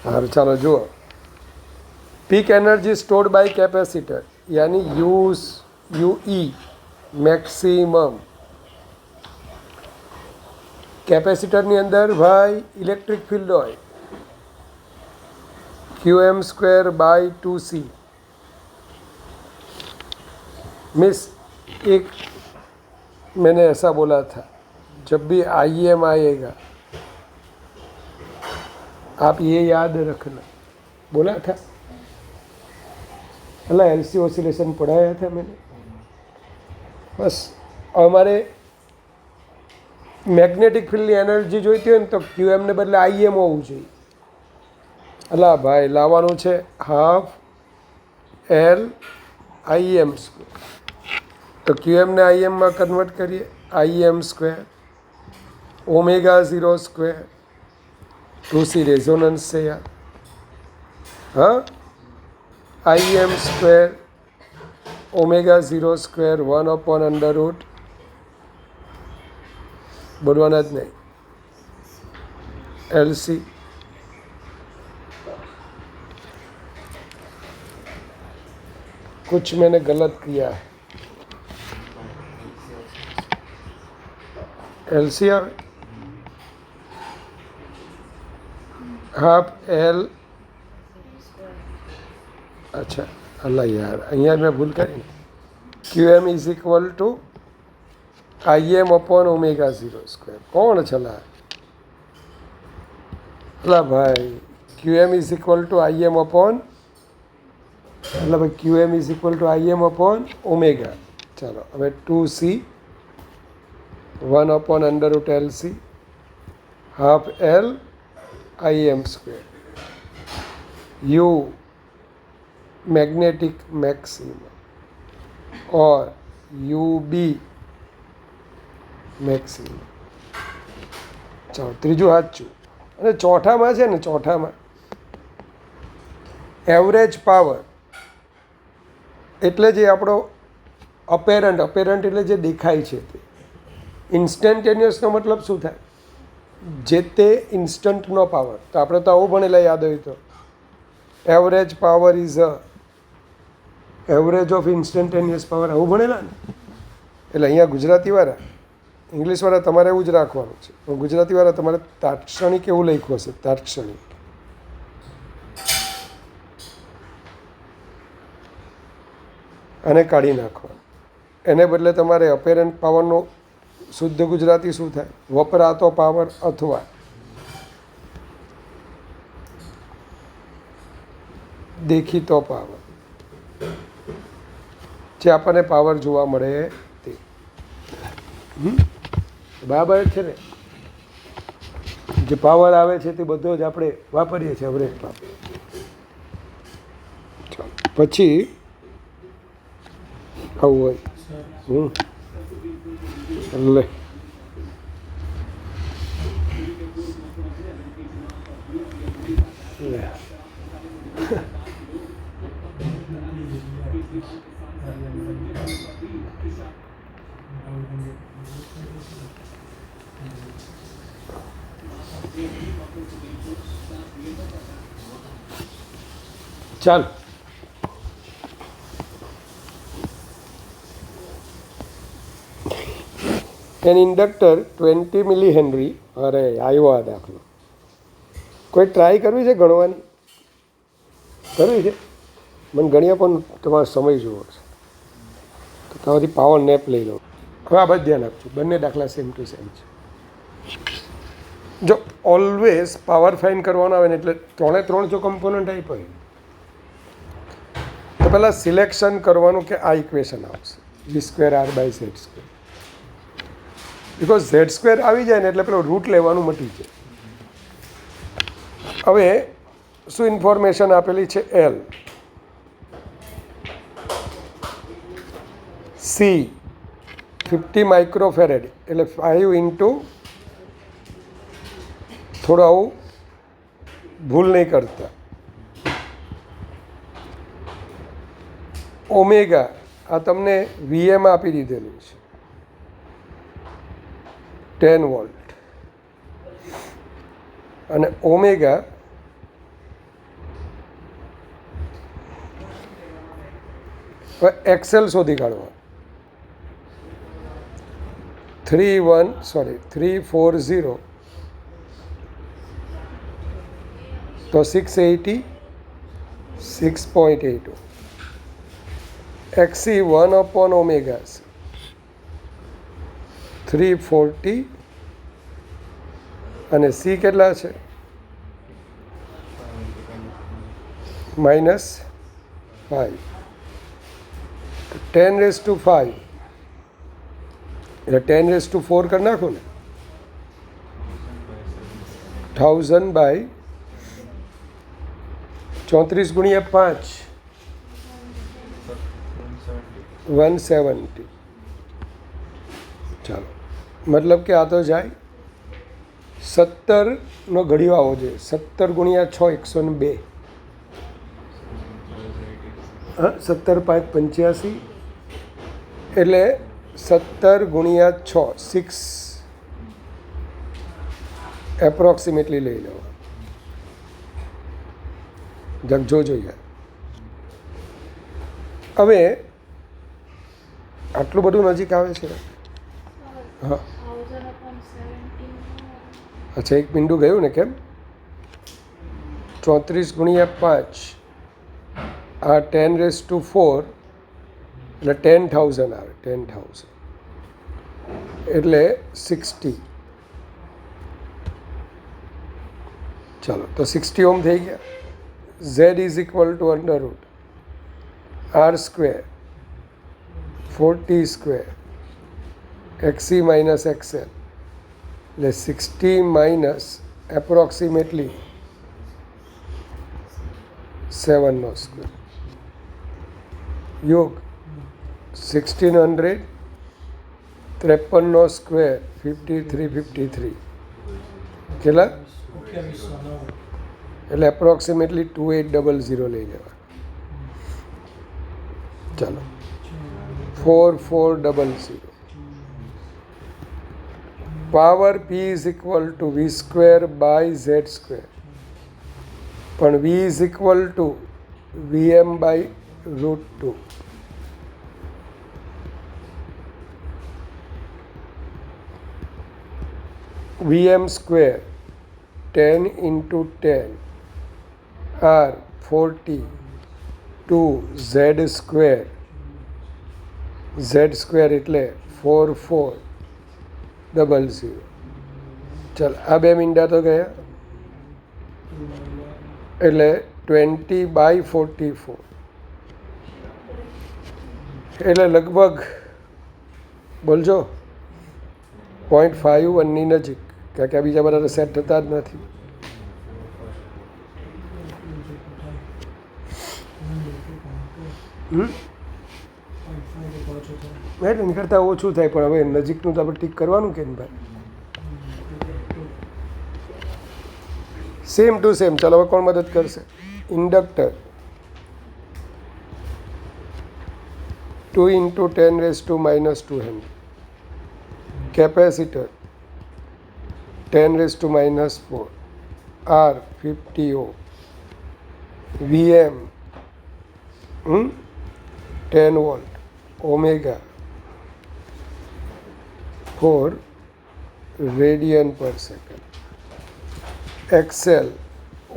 हाँ चलो जुओ. Peak energy stored by capacitor यानी UE मैक्सिमम. कैपेसिटरनी अंदर भाई इलेक्ट्रिक फील्ड होय QM² बाय 2C. मिस एक मैंने ऐसा बोला था, जब भी IM आएगा आप ये याद रखना. बोला था अल्लाह LC ऑसिलेशन पढ़ाया था मैंने. बस हमारे मैग्नेटिक फील्ड एनर्जी જોઈતી હોય ને તો QM ને બદલે IM હોવું જોઈએ. અલા ભાઈ લાવવાનું છે હાફ L IM². तो QM ने IM में कन्वर्ट करिए, IM² ω02 2C रेजोनेंस से यार. हाँ, IM² ω02 1/√, बोलवाना ज नहीं, LC. कुछ मैंने गलत किया है. LC આવે હાફ L. अच्छा अल्लाह यार અહીંયા મેં ભૂલ કરી. QM is equal to IM/ω02. કોણ છલા? અલ્લાહ ભાઈ QM is equal to IM upon, અલ્લાહ ભાઈ QM is equal two IM/ω. ચાલો હવે 2C 1/√LC half L IM². U magnetic maximum और UB मैक्सिमम. ચાલો ત્રીજું સાચું. અને ચોથામાં છે ને, ચોથામાં એવરેજ પાવર એટલે જે આપણો અપેરન્ટ એટલે જે દેખાય છે તે. ઇન્સ્ટન્ટેનિયસનો મતલબ શું થાય? જે તે ઇન્સ્ટન્ટનો પાવર. તો આપણે તો આવું ભણેલા યાદ હોય તો average power is a average of instantaneous power, આવું ભણેલા ને. એટલે અહીંયા ગુજરાતીવાળા, ઇંગ્લિશવાળા તમારે એવું જ રાખવાનું છે, પણ ગુજરાતીવાળા તમારે તાત્ક્ષણિક એવું લખ્યું હશે, તાત્ક્ષણિક. અને કાઢી નાખવાનું. એને બદલે તમારે અપેરન્ટ પાવરનો શુદ્ધ ગુજરાતી શું થાય? વપરાતો પાવર અથવા દેખીતો પાવર, જે આપણને પાવર જોવા મળે તે. બરાબર છે ને? જે પાવર આવે છે તે બધો જ આપણે વાપરીએ છીએ, એવરેજ પાવર. પછી આવું હોય લે લે ચાલ એન ઇન્ડક્ટર 20 મિલી હેનરી અરે આવ્યો આ દાખલો કોઈ ટ્રાય કરવી છે ગણવાની કરવી છે મને ગણ્યા પણ તમારો સમય જોવો છે તો તમારી પાવર નેપ લઈ લો હવે આ બધું ધ્યાન આપજો બંને દાખલા સેમ ટુ સેમ છે જો ઓલવેઝ પાવર ફાઇન કરવાનો આવે ને એટલે 3 જો કમ્પોનન્ટ આપ્યો હોય તો પહેલાં સિલેક્શન કરવાનું કે આ ઇક્વેશન આવશે v²r/z². બિકોઝ z² આવી જાય ને એટલે પેલો રૂટ લેવાનું મટી જાય. હવે શું ઇન્ફોર્મેશન આપેલી છે એલ સી 50 માઇક્રોફેરેડ એટલે 5 ઇન્ટુ થોડું આવું ભૂલ નહીં કરતા ઓમેગા આ તમને વીએમ આપી દીધેલું છે 10 વોલ્ટ અને ઓમેગા એક્સેલ શોધી કાઢવા 340 તો 680 6.82 XC 1/omega 340 અને C કેટલા છે -5 10⁵ એટલે 10⁴ કરી નાખો ને 1000/34 ગુણ્યા 5 170 ચાલો મતલબ કે આ તો જાય 17નો ઘડિયો આવો જોઈએ 17 ગુણ્યા 6 102 હા 17 5 85 એટલે 17 ગુણ્યા 6 6 એપ્રોક્સિમેટલી લઈ લેવા જગ જોઈએ હવે આટલું બધું નજીક આવે છે હા અચ્છા એક મીંડું ગયું ને કેમ 34 ગુણ્યા 5 આ 10⁴ એટલે 10,000 આવે 10,000 એટલે 60 ચાલો તો 60 ઓમ થઈ ગયા z = √r² 40² XC - XL એટલે 60 માઇનસ એપ્રોક્સિમેટલી 7નો સ્ક્વેર યોગ 1600 53નો સ્ક્વેર 53 કેટલા એટલે એપ્રોક્સિમેટલી 2800 લઈ લેવા ચાલો 4400 પાવર P = v²/z² પણ v = vm/√2 vm² 10 × 10 r 40 2 z² એટલે 4400 ચાલ આ બે મીંડા તો ગયા એટલે 20/44 એટલે લગભગ બોલજો 0.51ની નજીક કારણ કે આ બીજા બધા સેટ થતા જ નથી રાઈટ, એની કરતાં ઓછું થાય, પણ હવે નજીકનું તો આપણે ટીક કરવાનું કે ને ભાઈ. Same to same. ચાલો હવે કોણ મદદ કરશે? Inductor 2 into 10 raised to minus 2 Henry. Capacitor 10 raised to minus 4. R 50 ohm. VM 10 volt. Omega 4 radian per second. XL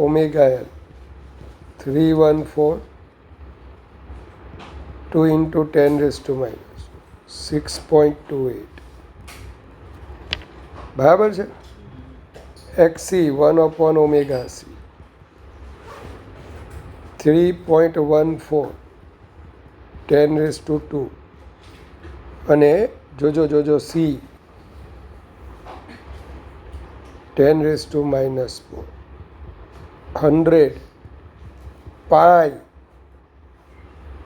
omega L 314 2 into 10 raised to minus 6.28. બરાબર છે. XC 1 upon omega C 3.14 10 raised to 2. અને જોજો C 10 raised to minus 4. 100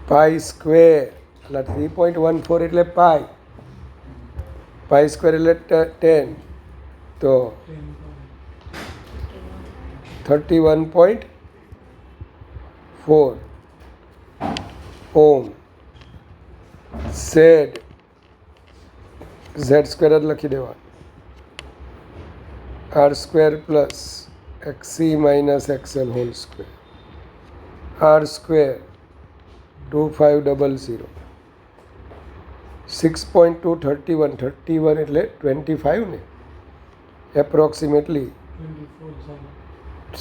pi square એટલે 3.14 એટલે pi square એટલે 10, તો 31.4 ઓમ. Z square જ લખી દેવાનું. R square plus XC minus XL whole square. R square 2500 6.2 31 એટલે 25 ને એપ્રોક્સિમેટલી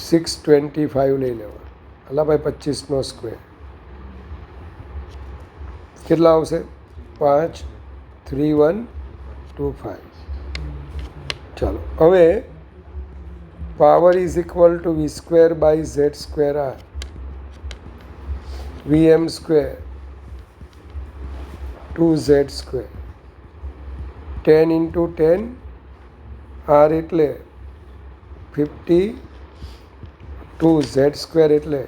625 લઈ લેવા. અલા ભાઈ 25નો સ્ક્વેર કેટલા આવશે? 53125. ચાલો હવે power is equal to V square by Z square R. VM square 2Z square 10 into 10 R એટલે 50 2Z square એટલે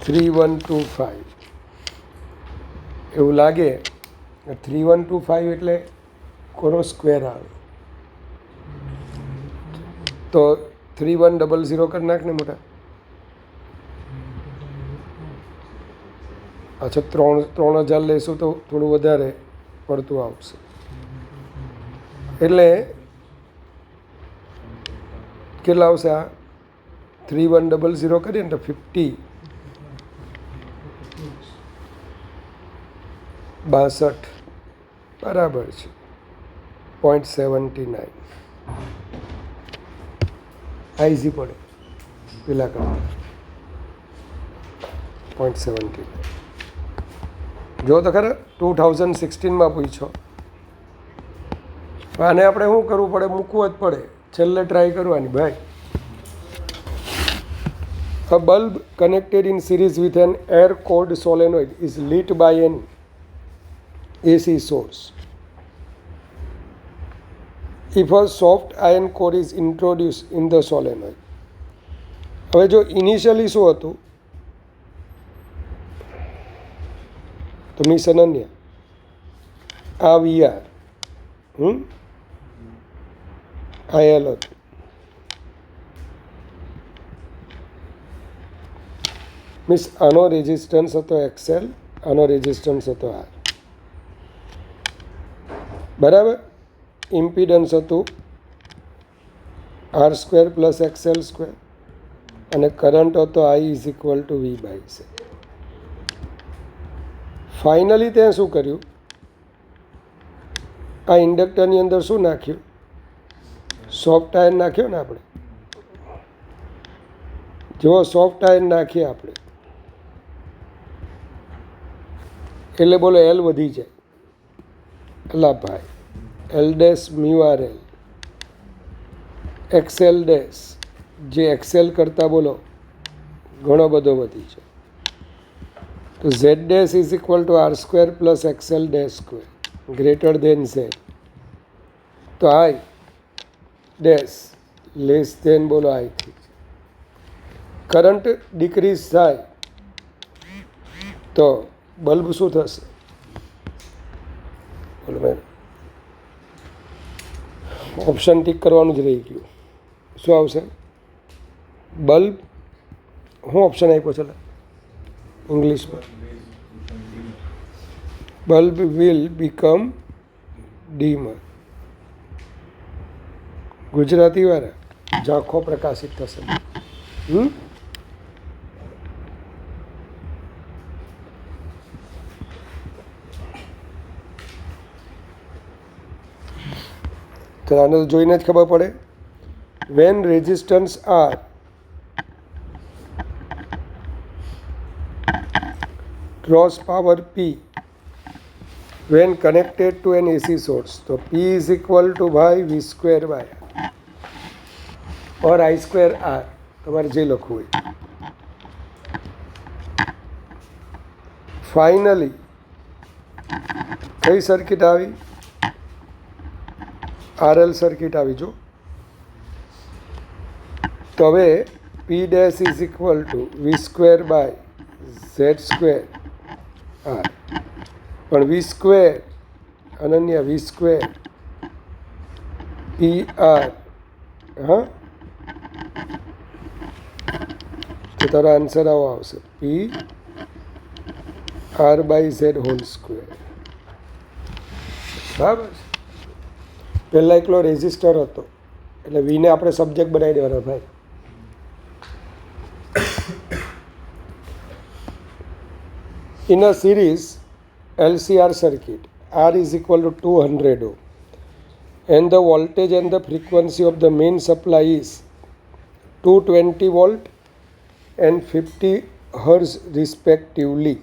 3125. એવું લાગે 3125 એટલે કોનો સ્ક્વેર આવે? તો 3100 કરી નાખ ને મોટા. અચ્છા, 3000 લેશું તો થોડું વધારે પડતું આવશે. એટલે કેટલા આવશે? આ 3100 કરીએ ને તો 50 62 બરાબર છે 0.79. આ ઇઝી પડે પેલા કરતા. 0.79 જો તો ખરા 2016માં પૂછો. આને આપણે શું કરવું પડે? મૂકવું જ પડે. છેલ્લે ટ્રાય કરવાની ભાઈ. A bulb connected in series with an air cooled solenoid is lit by an AC source. If a soft iron core is introduced in the solenoid. હવે જો ઇનિશિયલી શું હતું? તો મિસ અનન્યા આ VR આ L હતું. મિસ આનો resistance હતો XL, આનો રેઝિસ્ટન્સ હતો R. બરાબર. ઇમ્પિડન્સ હતું R square plus XL square અને કરંટ હતો I is equal to V by C. Finally ત્યાં શું કર્યું? આ ઇન્ડક્ટરની અંદર શું નાખ્યું? સોફ્ટ આયર્ન નાખ્યો ને આપણે. જેવો સોફ્ટ આયર્ન નાખીએ આપણે એટલે બોલો L વધી જાય. અલા ભાઈ L dash mu R L XL dash જે XL કરતાં બોલો ઘણો બધો વધી છે. તો Z dash is equal two R square plus XL dash square greater than Z. તો I ડેશ લેસ દેન બોલો I થી. કરંટ ડિક્રીઝ થાય તો બલ્બ શું થશે? તમે ઓપ્શન ટીક કરવાનું જ રહી ગયું. શું આવશે? બલ્બ. હું ઓપ્શન આપ્યો છે ઇંગ્લિશમાં? Bulb will become dimmer. Gujarati વાળા ઝાંખો પ્રકાશિત થશે. તો આને જોઈને જ ખબર પડે. When resistance R draws power P when connected to an AC source. So P is equal to by V square by R or I square R. તમારે જે લખવું હોય. ફાઇનલી કઈ સર્કિટ આવી? RL સર્કિટ આવી. જો તો હવે P dash is equal to V square by Z square R. પણ V સ્ક્વેર અનન્ય V સ્ક્વેર PR. હા, તો તારો આન્સર આવો આવશે PR by Z whole square. બરાબર. પહેલાં એકલો રેઝિસ્ટર હતો એટલે વીને આપણે સબ્જેક્ટ બનાવી દેવાનો ભાઈ. In a series LCR circuit, R is equal to 200 ohm and the voltage and the frequency of the main supply is 220 volt and 50 hertz respectively.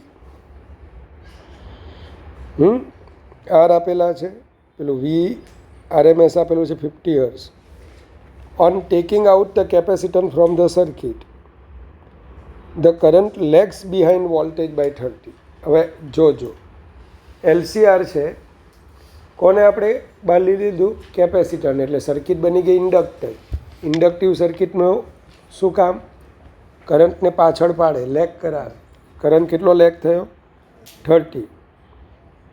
R આપેલા છે, પેલું V RMS આપેલું છે 50 hertz. On taking out the capacitance from the circuit, the current lags behind voltage by 30. હવે જોજો, LCR છે, કોને આપણે બહાર લીધું? કેપેસિટરને. એટલે સર્કિટ બની ગઈ ઇન્ડક્ટર. ઇન્ડક્ટિવ સર્કિટનું શું કામ? કરંટને પાછળ પાડે, લેગ કરાવે. કરંટ કેટલો લેગ થયો? 30.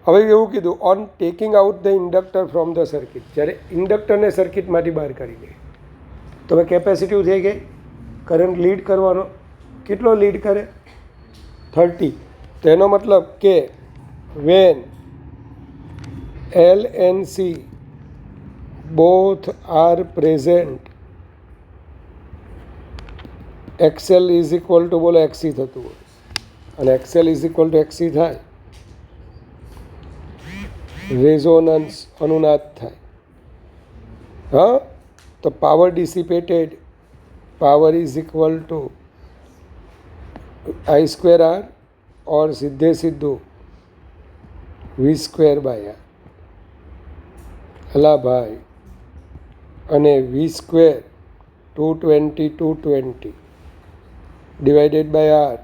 હવે એવું કીધું on taking out the inductor from the circuit. જ્યારે ઇન્ડક્ટરને સર્કિટમાંથી બહાર કાઢી દે તો હવે કેપેસિટિવ થઈ ગઈ. કરંટ લીડ કરવાનો કેટલો લીડ કરે? 30. તેનો મતલબ કે van L and C both are present, XL is equal to, બોલો XC થતું હોય અને XL is equal to XC થાય, રેઝોનન્સ અનુનાદ થાય. હા, તો power dissipated, power is equal to I square R और सीधे सीधું V સ્ક્વેર બાય R. હલા ભાઈ, અને V સ્ક્વેર 220 ડિવાઇડેડ બાય R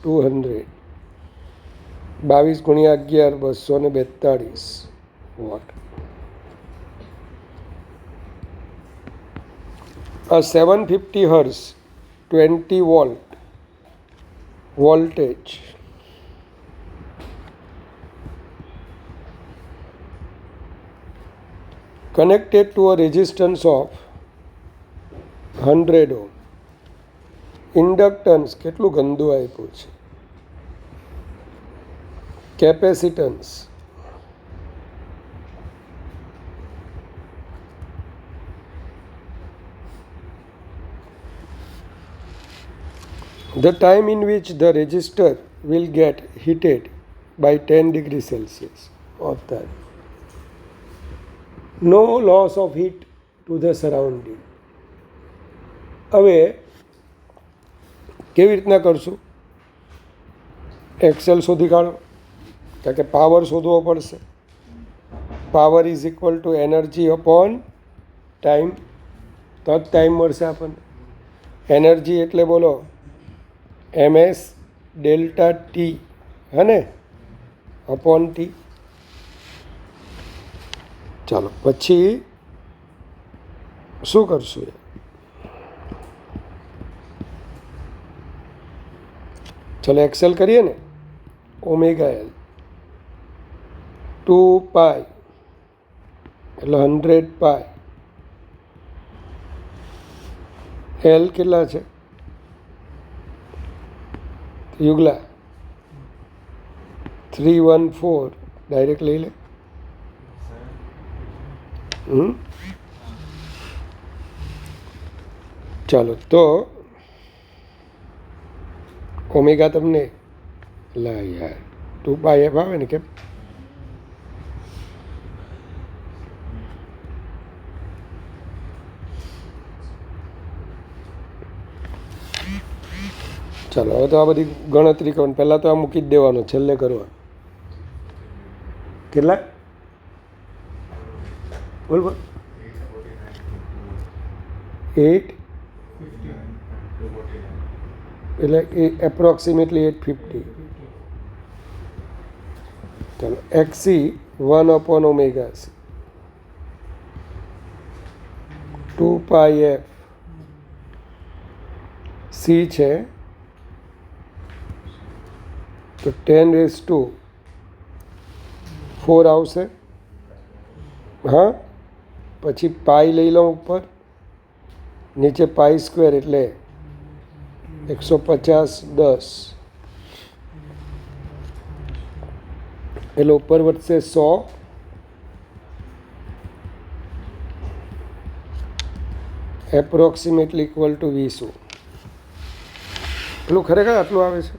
200. 22 ગુણ્યા 11 242 watt. A 750 hertz 20 volt voltage connected to a resistance of 100 ohm. Inductance કેટલું ગંદુ આપ્યું છે. Capacitance the time in which the resistor will get heated by 10 degrees Celsius. होता है. No loss of heat to the surrounding. હવે કેવી રીતના કરશું? એક્સેલ શોધી કાઢો, કારણ કે પાવર શોધવો પડશે. Power is equal to energy upon time. તો જ ટાઈમ મળશે આપણને. એનર્જી એટલે બોલો MS ડેલ્ટા ટી, હે ને, અપોન ટી. ચાલો પછી શું કરશું? ચલો એક્સેલ કરીએ ને. ઓમેગા L 2 પાઈ એટલે 100 પાય. એલ કેટલા છે યુગલા? 314 ડાયરેક્ટ લઈ લે. ચાલો તો ઓમેગા તમને લા યાર 2 પાય એફ આવે ને કેમ? ચાલો હવે તો આ બધી ગણતરી કરવાની. પહેલાં તો આ મૂકી જ દેવાનો, છેલ્લે કરવા. કેટલા? બોલ બોલ. 8 એટલે એ એપ્રોક્સિમેટલી 850. ચાલો XC 1/ωc 2 પાય f C છે તો 10⁴ આવશે. હા, પછી પાઈ લઈ લઉં ઉપર, નીચે પાઈ સ્ક્વેર એટલે 150 10 એટલે ઉપર વધશે 100. Approximately equal to 20. પેલું ખરેખર આટલું આવે છે.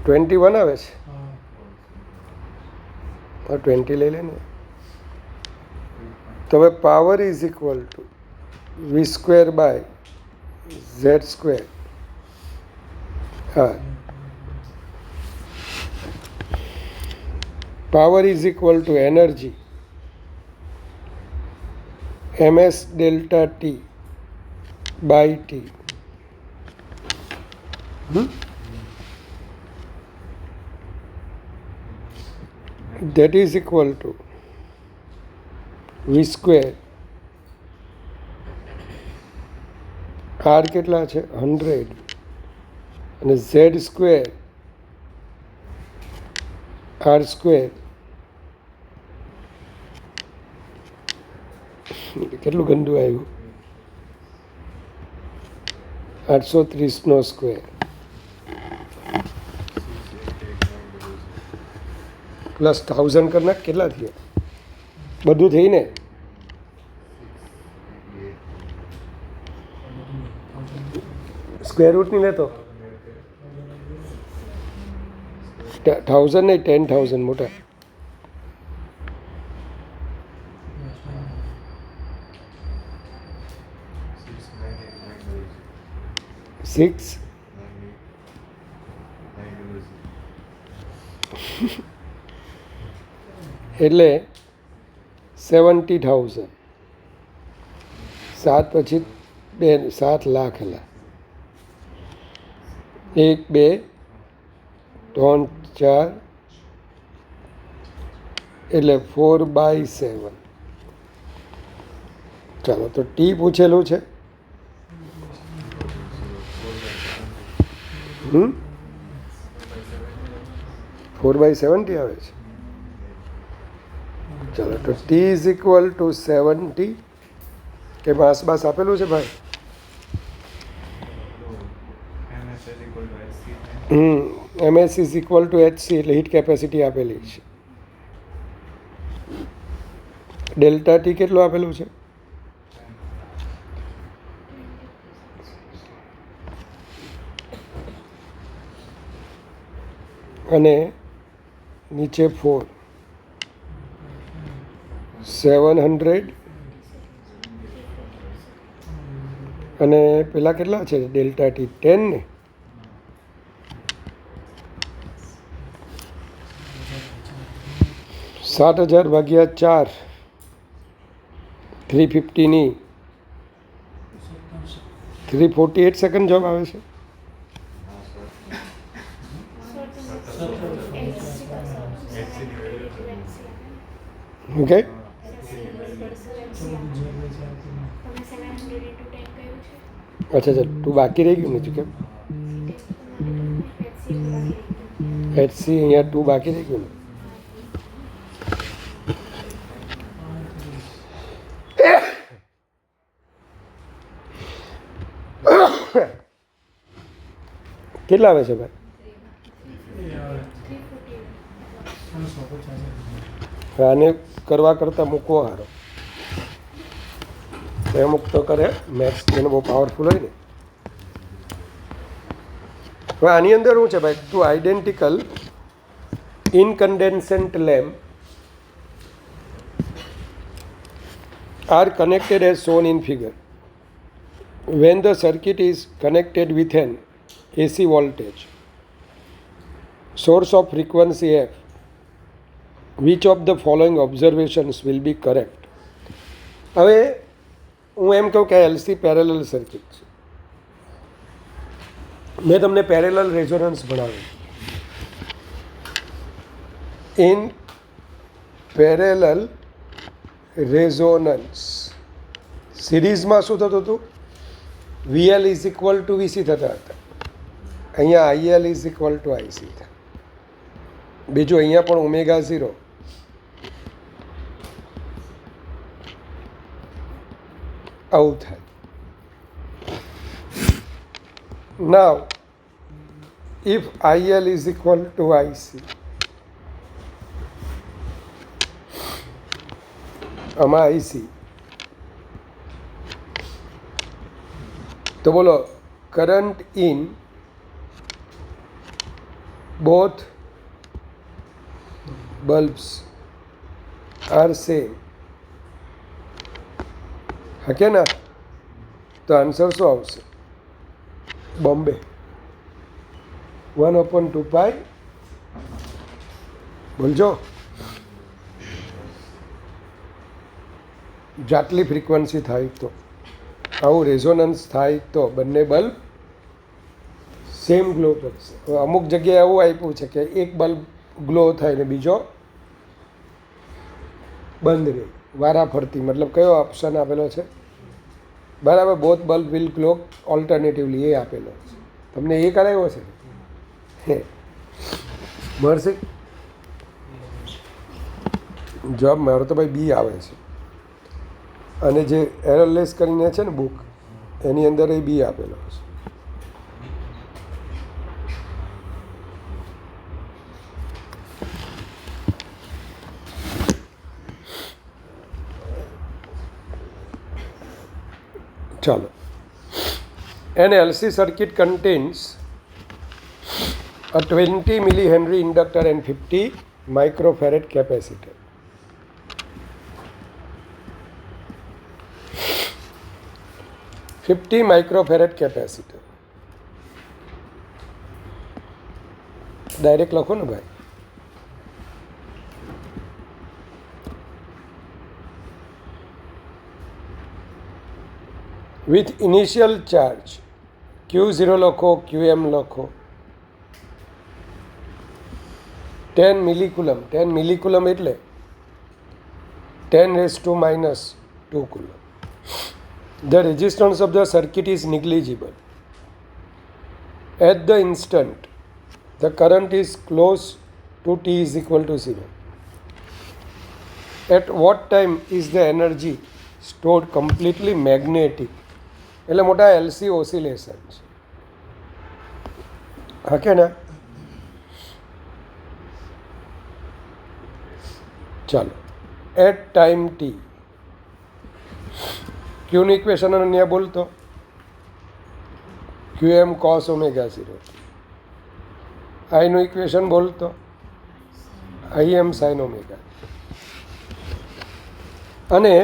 21 આવે છે. હા 20 લઈ લે ને. તો હવે power is equal to v² by z². હા, power is equal to energy ms delta t by t. that is equal to v². r કેટલા છે 100 અને z² r². કેટલું ગંદુ આવ્યું. 830 પ્લસ 1000 કરના કેટલા થયા? બધું થઈને સ્ક્વેર રૂટ નહીં લેતો. 1000 નહીં 10,000 મોટા. 6 એટલે 70,000. 7 પછી 7 લાખ. એલા 1 2 3 4 એટલે 4/7. ચાલો તો ટી પૂછેલું છે. 4/70 આવે છે. ચાલો તો ટી ઇઝ ઇક્વલ ટુ 70. કે આસપાસ આપેલું છે ભાઈ? ms is equal two hc એટલે હીટ કેપેસિટી આપેલી છે. ડેલ્ટા ટી કેટલું આપેલું છે? અને નીચે 4 700 અને પેલા કેટલા છે ડેલ્ટા ટી 10 ને. $7,000 ભાગ્યા 4 350 ની 348 સેકન્ડ જવાબ આવે છે. ઓકે, અચ્છા તું બાકી રહી ગયું ને તું કેમ? HC અહીંયા 2 બાકી થઈ ગયું ને કેટલા આવે છે ભાઈ? આને કરવા કરતાં મૂકવો સારો. એ મુક્ત કરે મેથ્સ જેને બહુ પાવરફુલ હોય ને. હવે આની અંદર શું છે ભાઈ? Two identical incandescent lamp are connected as shown in figure. When the circuit is connected with an AC voltage source of frequency f, which of the following observations will be correct? હવે હું એમ કહું કે LC parallel circuit છે. મેં તમને parallel resonance ભણાવ્યું. In parallel resonance સિરીઝમાં શું થતું હતું? VL is equal to VC થતા હતા. અહીંયા IL is equal to IC થાય. બીજું અહીંયા પણ ઓમેગા 0. આવું થાય. Now if IL is equal to IC, આમાં IC, તો બોલો current in both bulbs are same. હા કે ના? તો આન્સર શું આવશે? બોમ્બે 1/2π. બોલજો. જાટલી ફ્રીક્વન્સી થાય તો, આવું રેઝોનન્સ થાય તો બંને બલ્બ સેમ ગ્લો કરશે. અમુક જગ્યાએ એવું આપ્યું છે કે એક બલ્બ ગ્લો થાય ને બીજો બંધ રહે વારા ફરતી. મતલબ કયો ઓપ્શન આપેલો છે? બરાબર, બોથ બલ્બ વિલ ગ્લો ઓલ્ટરનેટિવલી, એ આપેલો છે. તમને એ કરાવ્યો છે હે મળશે જવાબ? મારો તો ભાઈ બી આવે છે. અને જે એરરલેસ કરીને છે ને બુક, એની અંદર એ બી આપેલો છે. ચાલો. An LC circuit contains a 20 millihenry inductor and 50 microfarad capacitor. માઇક્રોફેરેડ capacitor. Direct લખો ને ભાઈ. વિથ ઇનિશિયલ ચાર્જ Q0 લખો, QM લખો. 10 મિલીકુલમ. 10 મિલીકુલમ એટલે 10⁻² coulomb. The resistance of the circuit is negligible. At the instant the current is close to t is equal to 0. At what time is the energy stored completely magnetic? એટલે મોટા LC oscillation છે. હા કે ના? ચાલો. At time T. ક્યુનું equation અહીંયા બોલતો QM cos ઓમેગા 0. આઈનું ઇક્વેશન બોલતો IM sin ઓમેગા. અને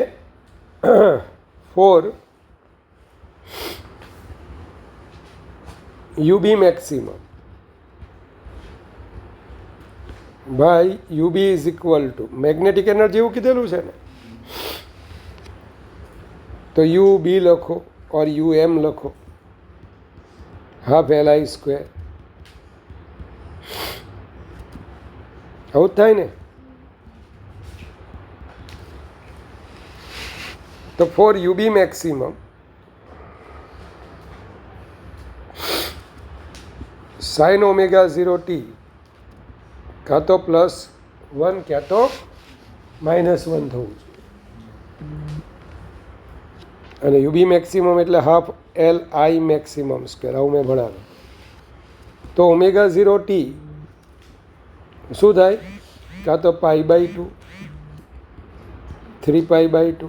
ફોર UB મેક્સિમમ ભાઈ UB is equal to magnetic energy એવું કીધેલું છે ને, તો UB લખો ઓર UM લખો, ½ LI². આવું જ થાય ને? તો for UB maximum sine omega 0t કાં તો +1 ક્યાં તો -1 થવું જોઈએ. અને યુબી મેક્સિમમ એટલે half L I maximum square, આવું મેં ભણાવ્યું. તો ઓમેગા 0t શું થાય? કાં તો π/2, 3π/2,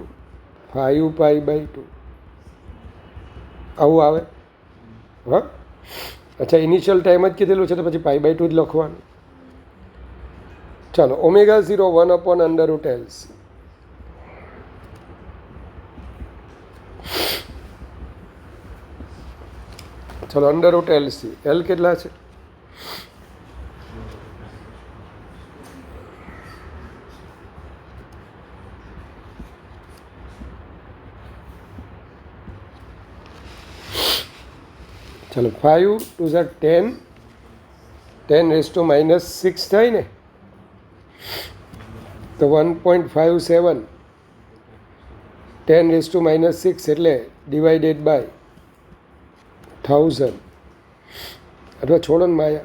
5π/2 આવું આવે. હા, અચ્છા, ઇનિશિયલ ટાઈમ જ કીધેલું છે તો પછી π/2 જ લખવાનું. ચાલો, ઓમેગા 0 1/√LC. ચલો, √LC. એલ કેટલા છે? ચલો, 5 2 10, 10⁻⁻6 થાય ને, તો 1.57 10⁻⁻6 એટલે ડિવાઇડેડ બાય 1000. અથવા છોડો ને માયા,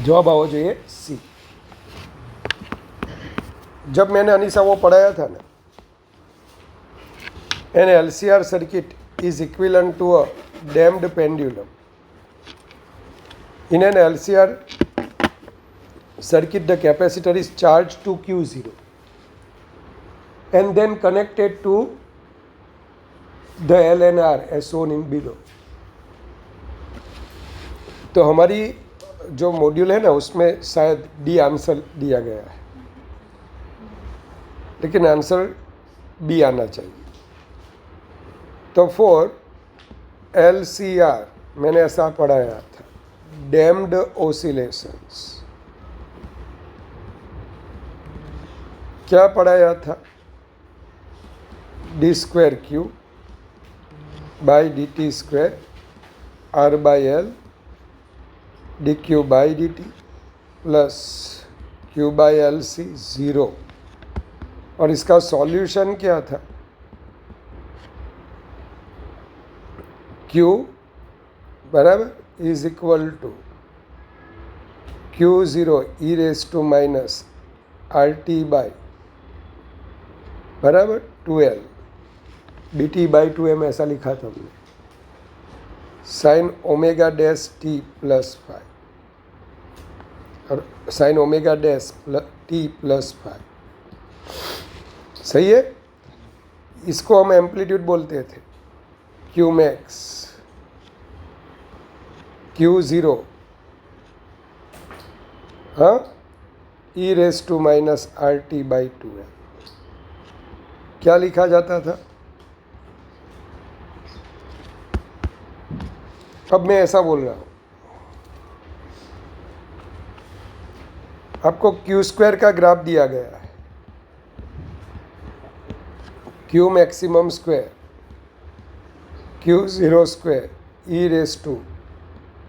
जवाब आओ चाहिए सी. जब मैंने अनीसा वो पढ़ाया था ना, an LCR circuit is equivalent to a damped pendulum. In an LCR circuit the capacitor is charged to Q0 and then connected to the L and R as shown in below. तो हमारी जो module है ना उसमें शायद D answer दिया गया है, लेकिन आंसर बी आना चाहिए. तो फॉर LCR मैंने ऐसा पढ़ाया था, डैम्ड ऑसिलेशंस. क्या पढ़ाया था? d²q by dt² r/l dq/dt plus q/LC 0. और इसका सॉल्यूशन क्या था? q बराबर is equal to q0 e⁻RT बराबर 2L dt/2m ऐसा लिखा था हमने. साइन ओमेगा डैश t + 5 और साइन ओमेगा डैश t + 5. सही है. इसको हम एम्पलीट्यूड बोलते थे. Q max Q0 हाँ e⁻RT/2L. क्या लिखा जाता था? अब मैं ऐसा बोल रहा हूँ, आपको Q² का ग्राफ दिया गया है. Q maximum square Q0²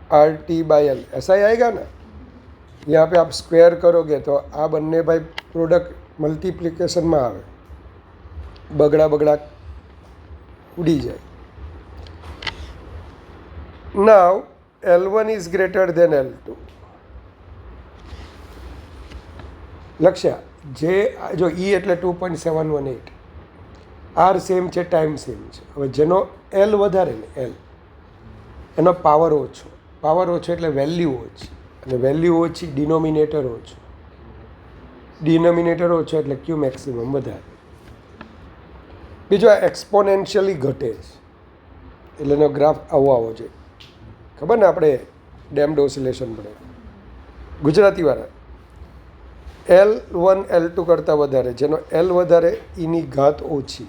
e⁻RT/L ऐसा ही आएगा ना. यहाँ पे आप स्क्वायर करोगे तो आ बने भाई प्रोडक्ट मल्टीप्लिकेशन में आवे, बगड़ा बगड़ा उड़ी जाए. Now L1 is greater than L2. Lakshya જે જો E એટલે 2.718, R સેમ છે, ટાઈમ સેમ છે. હવે જેનો L વધારે ને L એનો પાવર ઓછો એટલે વેલ્યુ ઓછી, અને વેલ્યુ ઓછી ડિનોમિનેટર ઓછો, ડિનોમિનેટર ઓછો એટલે ક્યુ મેક્સિમમ વધારે. બીજો આ એક્સપોનેન્શિયલી ઘટે છે એટલે એનો ગ્રાફ આવો જોઈએ. ખબર ને આપણે ડેમ્ડ ઓસિલેશન પડે ગુજરાતીવાળા. L1 L2 કરતાં વધારે, જેનો L વધારે એની ઘાત ઓછી,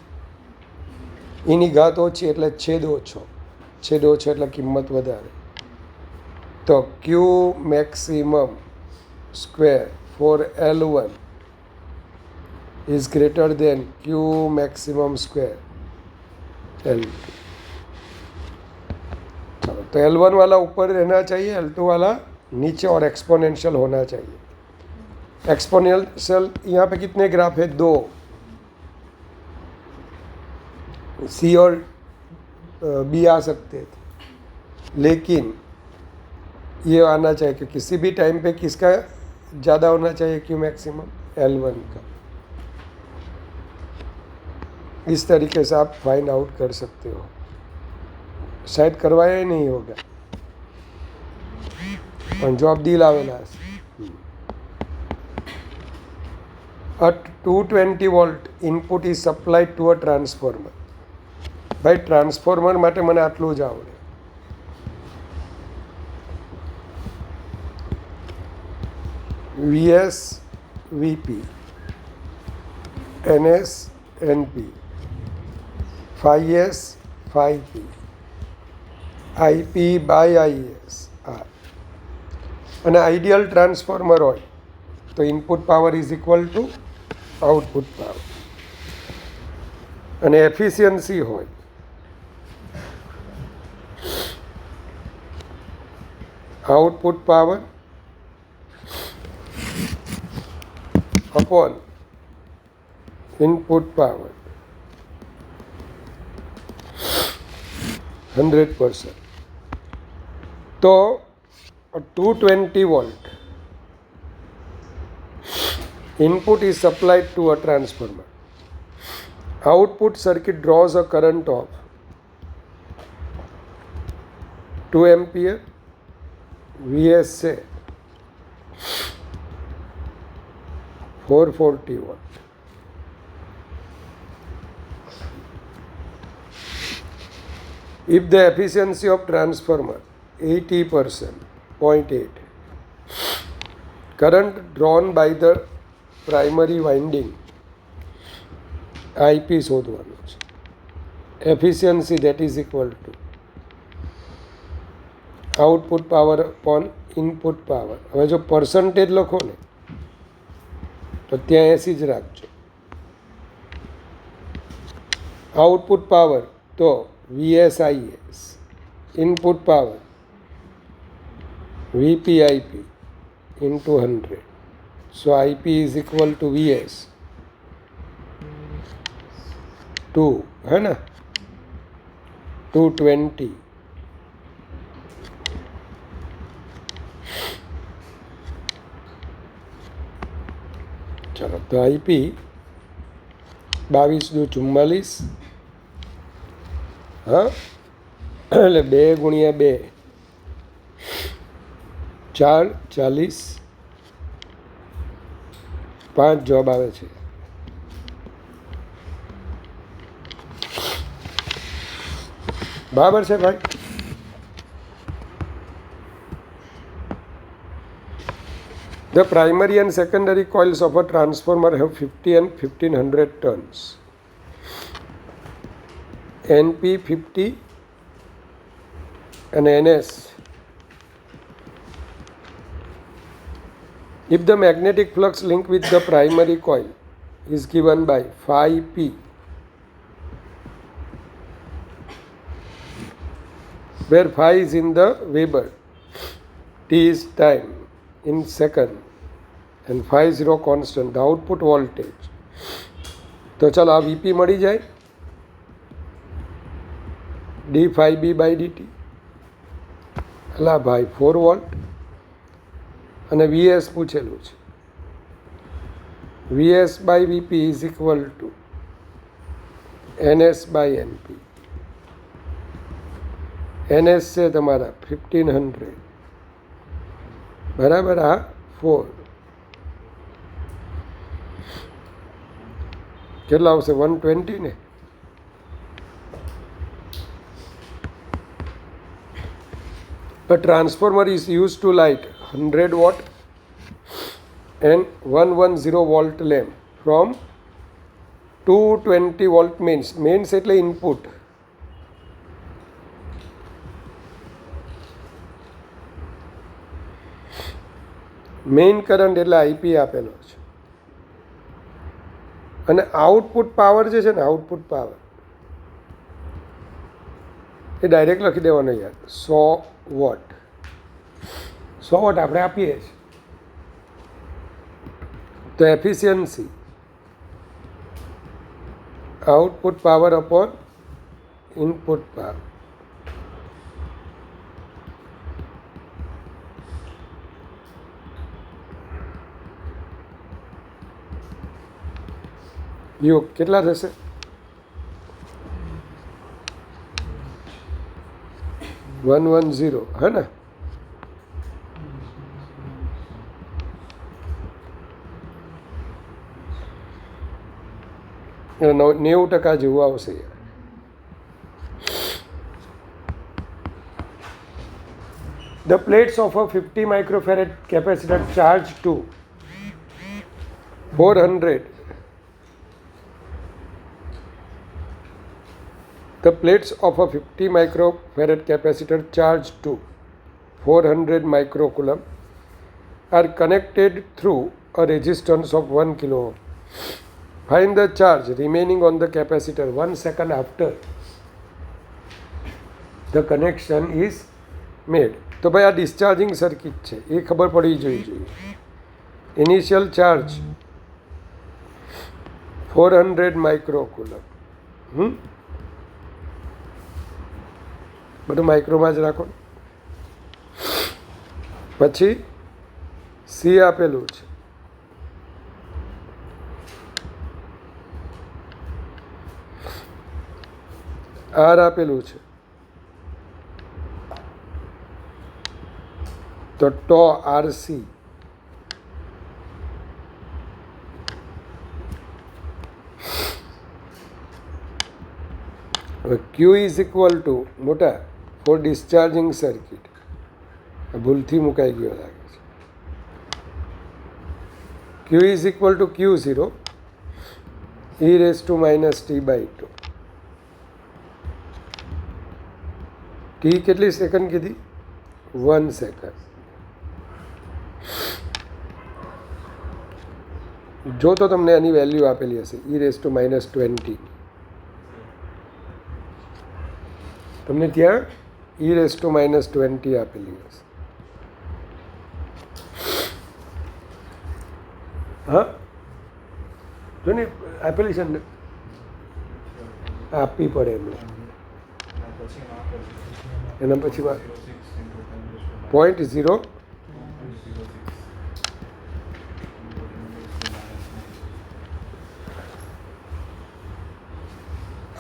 એની ઘાત ઓછી એટલે છેદ ઓછો એટલે કિંમત વધારે. તો Q maximum square for L1 is greater than Q maximum square L2. चलो, तो L1 वाला ऊपर रहना चाहिए, L2 वाला नीचे, और एक्सपोनेंशियल होना चाहिए. एक्सपोनेंशियल यहाँ पे कितने ग्राफ है? 2. सी और बी आ सकते थे, लेकिन ये आना चाहिए कि किसी भी टाइम पे किसका ज़्यादा होना चाहिए क्यू मैक्सिमम, L1 का। इस तरीके से आप फाइंड आउट कर सकते हो। शायद करवाया ही नहीं होगा, પણ જવાબ દી લાવેલા હશે. A 220 volt input is supplied to a transformer. ભાઈ ટ્રાન્સફોર્મર માટે મને આટલું જ આવડે. VS VP NS NP phi S phi P IP by IS R. અને આઈડિયલ ટ્રાન્સફોર્મર હોય તો input power is equal two output power, અને એફિશિયન્સી હોય output power upon input power 100%. તો 220 volt input is supplied to a transformer. Output circuit draws a current of 2 ampere. VS say 440 watt. If the efficiency of transformer 80%, 0.8, current drawn by the primary winding, IP શોધવાનું છે. Efficiency that is equal to output power upon input power. હવે જો percentage લખો ને તો ત્યાં 80 જ રાખજો. આઉટપુટ પાવર તો VSIS, input power VPIP into 100. So IP is equal to VS 2 है ना 220. चलो तो IP 22 हाँ એટલે 2 ગુણ્યા 2 4 40 5 જવાબ આવે છે. બરાબર છે ભાઈ? The primary and secondary coils of a transformer have 50 and 1500 turns. NP 50 and NS. If the magnetic flux link with the primary coil is given by phi P, where phi is in the Weber, T is time in second and phi 0 constant, the output voltage. તો ચાલો આ VP મળી જાય d phi B by dt. અલા ભાઈ 4 volt અને VS પૂછેલું છે. VS by VP is equal to NS by NP. NS છે તમારા 1500 બરાબર. આ 4 કેટલા આવશે 120 ને. A transformer is used to light 100 watt and 110 volt lamp from 220 volt mains એટલે input. મેઇન કરંટ એટલે IP આપેલો છે. અને આઉટપુટ પાવર જે છે ને આઉટપુટ પાવર એ ડાયરેક્ટ લખી દેવાનો યાર 100 વોટ. 100 વોટ આપણે આપીએ છીએ તો efficiency output power upon input power યોગ કેટલા થશે? 110 હે ને? અને 90% જેવું આવશે. The plates of a 50 microfarad capacitor charged to 400. The plates of a 50 microfarad capacitor charged to 400 microcoulomb are connected through a resistance of 1 kilo ohm. Find the charge remaining on the capacitor 1 second after the connection is made. તો ભાઈ આ discharging circuit છે એ ખબર પડવી જોઈએ. Initial charge 400 માઇક્રોકુલમ. બધું માઇક્રોમાં જ રાખો. પછી સી આપેલું છે, આર આપેલું છે, તો ટો આરસી હવે ક્યુ ઇઝ ઇક્વલ ટુ મોટા ફોર ડિસ્ચાર્જિંગ સર્કિટ. ભૂલથી મુકાઈ ગયો લાગે છે. Q is equal to Q0 e raised to minus t/2. T કેટલી સેકન્ડ કીધી? 1 સેકન્ડ. જો તો તમને એની વેલ્યુ આપેલી હશે e raised to minus 20. તમને ત્યાં e raised to minus 20 આપેલી હશે. હા જો ને આપેલી છે ને, આપવી પડે એમને. એના પછી 0.0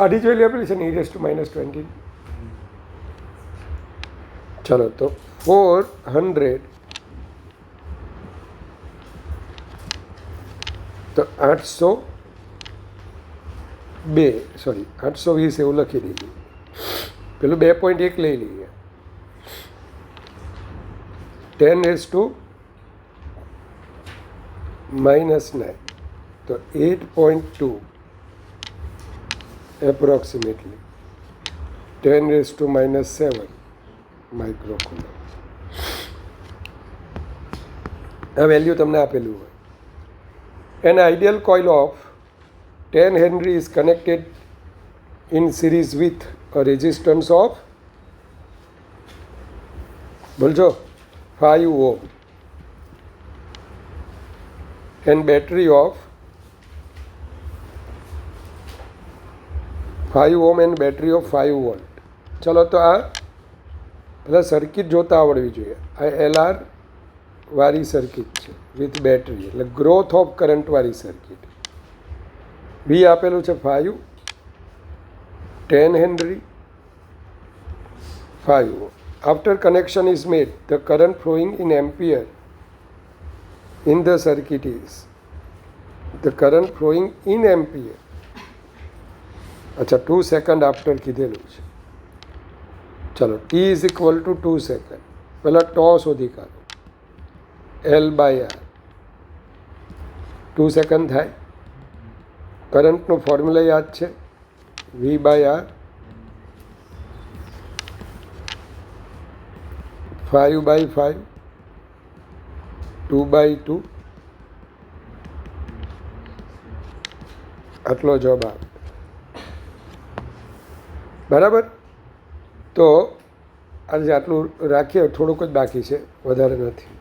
આડી જ વેલ્યુ આપેલી છે ને e raised to minus 20. ચલો તો 400 તો 802 સોરી 820 એવું લખી દઈએ. પેલું 2.1 લઈ લઈએ. 10 raised to minus 9 તો 8.2 approximately 10 raised to minus 7 microcoulomb. આ વેલ્યુ તમને આપેલું હોય. An ideal coil of 10 Henry is connected in series with a resistance of બોલજો 5 ohm and battery of 5 ohm and battery of 5 volt. ચલો તો આ પેલા સર્કિટ જોતા આવડવી જોઈએ. આ LR વાળી સર્કિટ છે વિથ બેટરી, એટલે ગ્રોથ ઓફ કરંટ વાળી સર્કિટ. વી આપેલું છે 5, 10 henry, 5 ohm. After connection is made, the current flowing in ampere in the circuit is the current flowing in ampere. અચ્છા 2 સેકન્ડ આફ્ટર કીધેલું છે. ચલો t is equal two 2 second. પહેલાં ટો શોધી કાઢો. L/R 2 સેકન્ડ થાય. કરંટનું ફોર્મ્યુલા યાદ છે, V/R 5/5 2/2. આટલો જવાબ આવે. બરાબર. તો આજે આટલું રાખીએ, થોડુંક જ બાકી છે, વધારે નથી.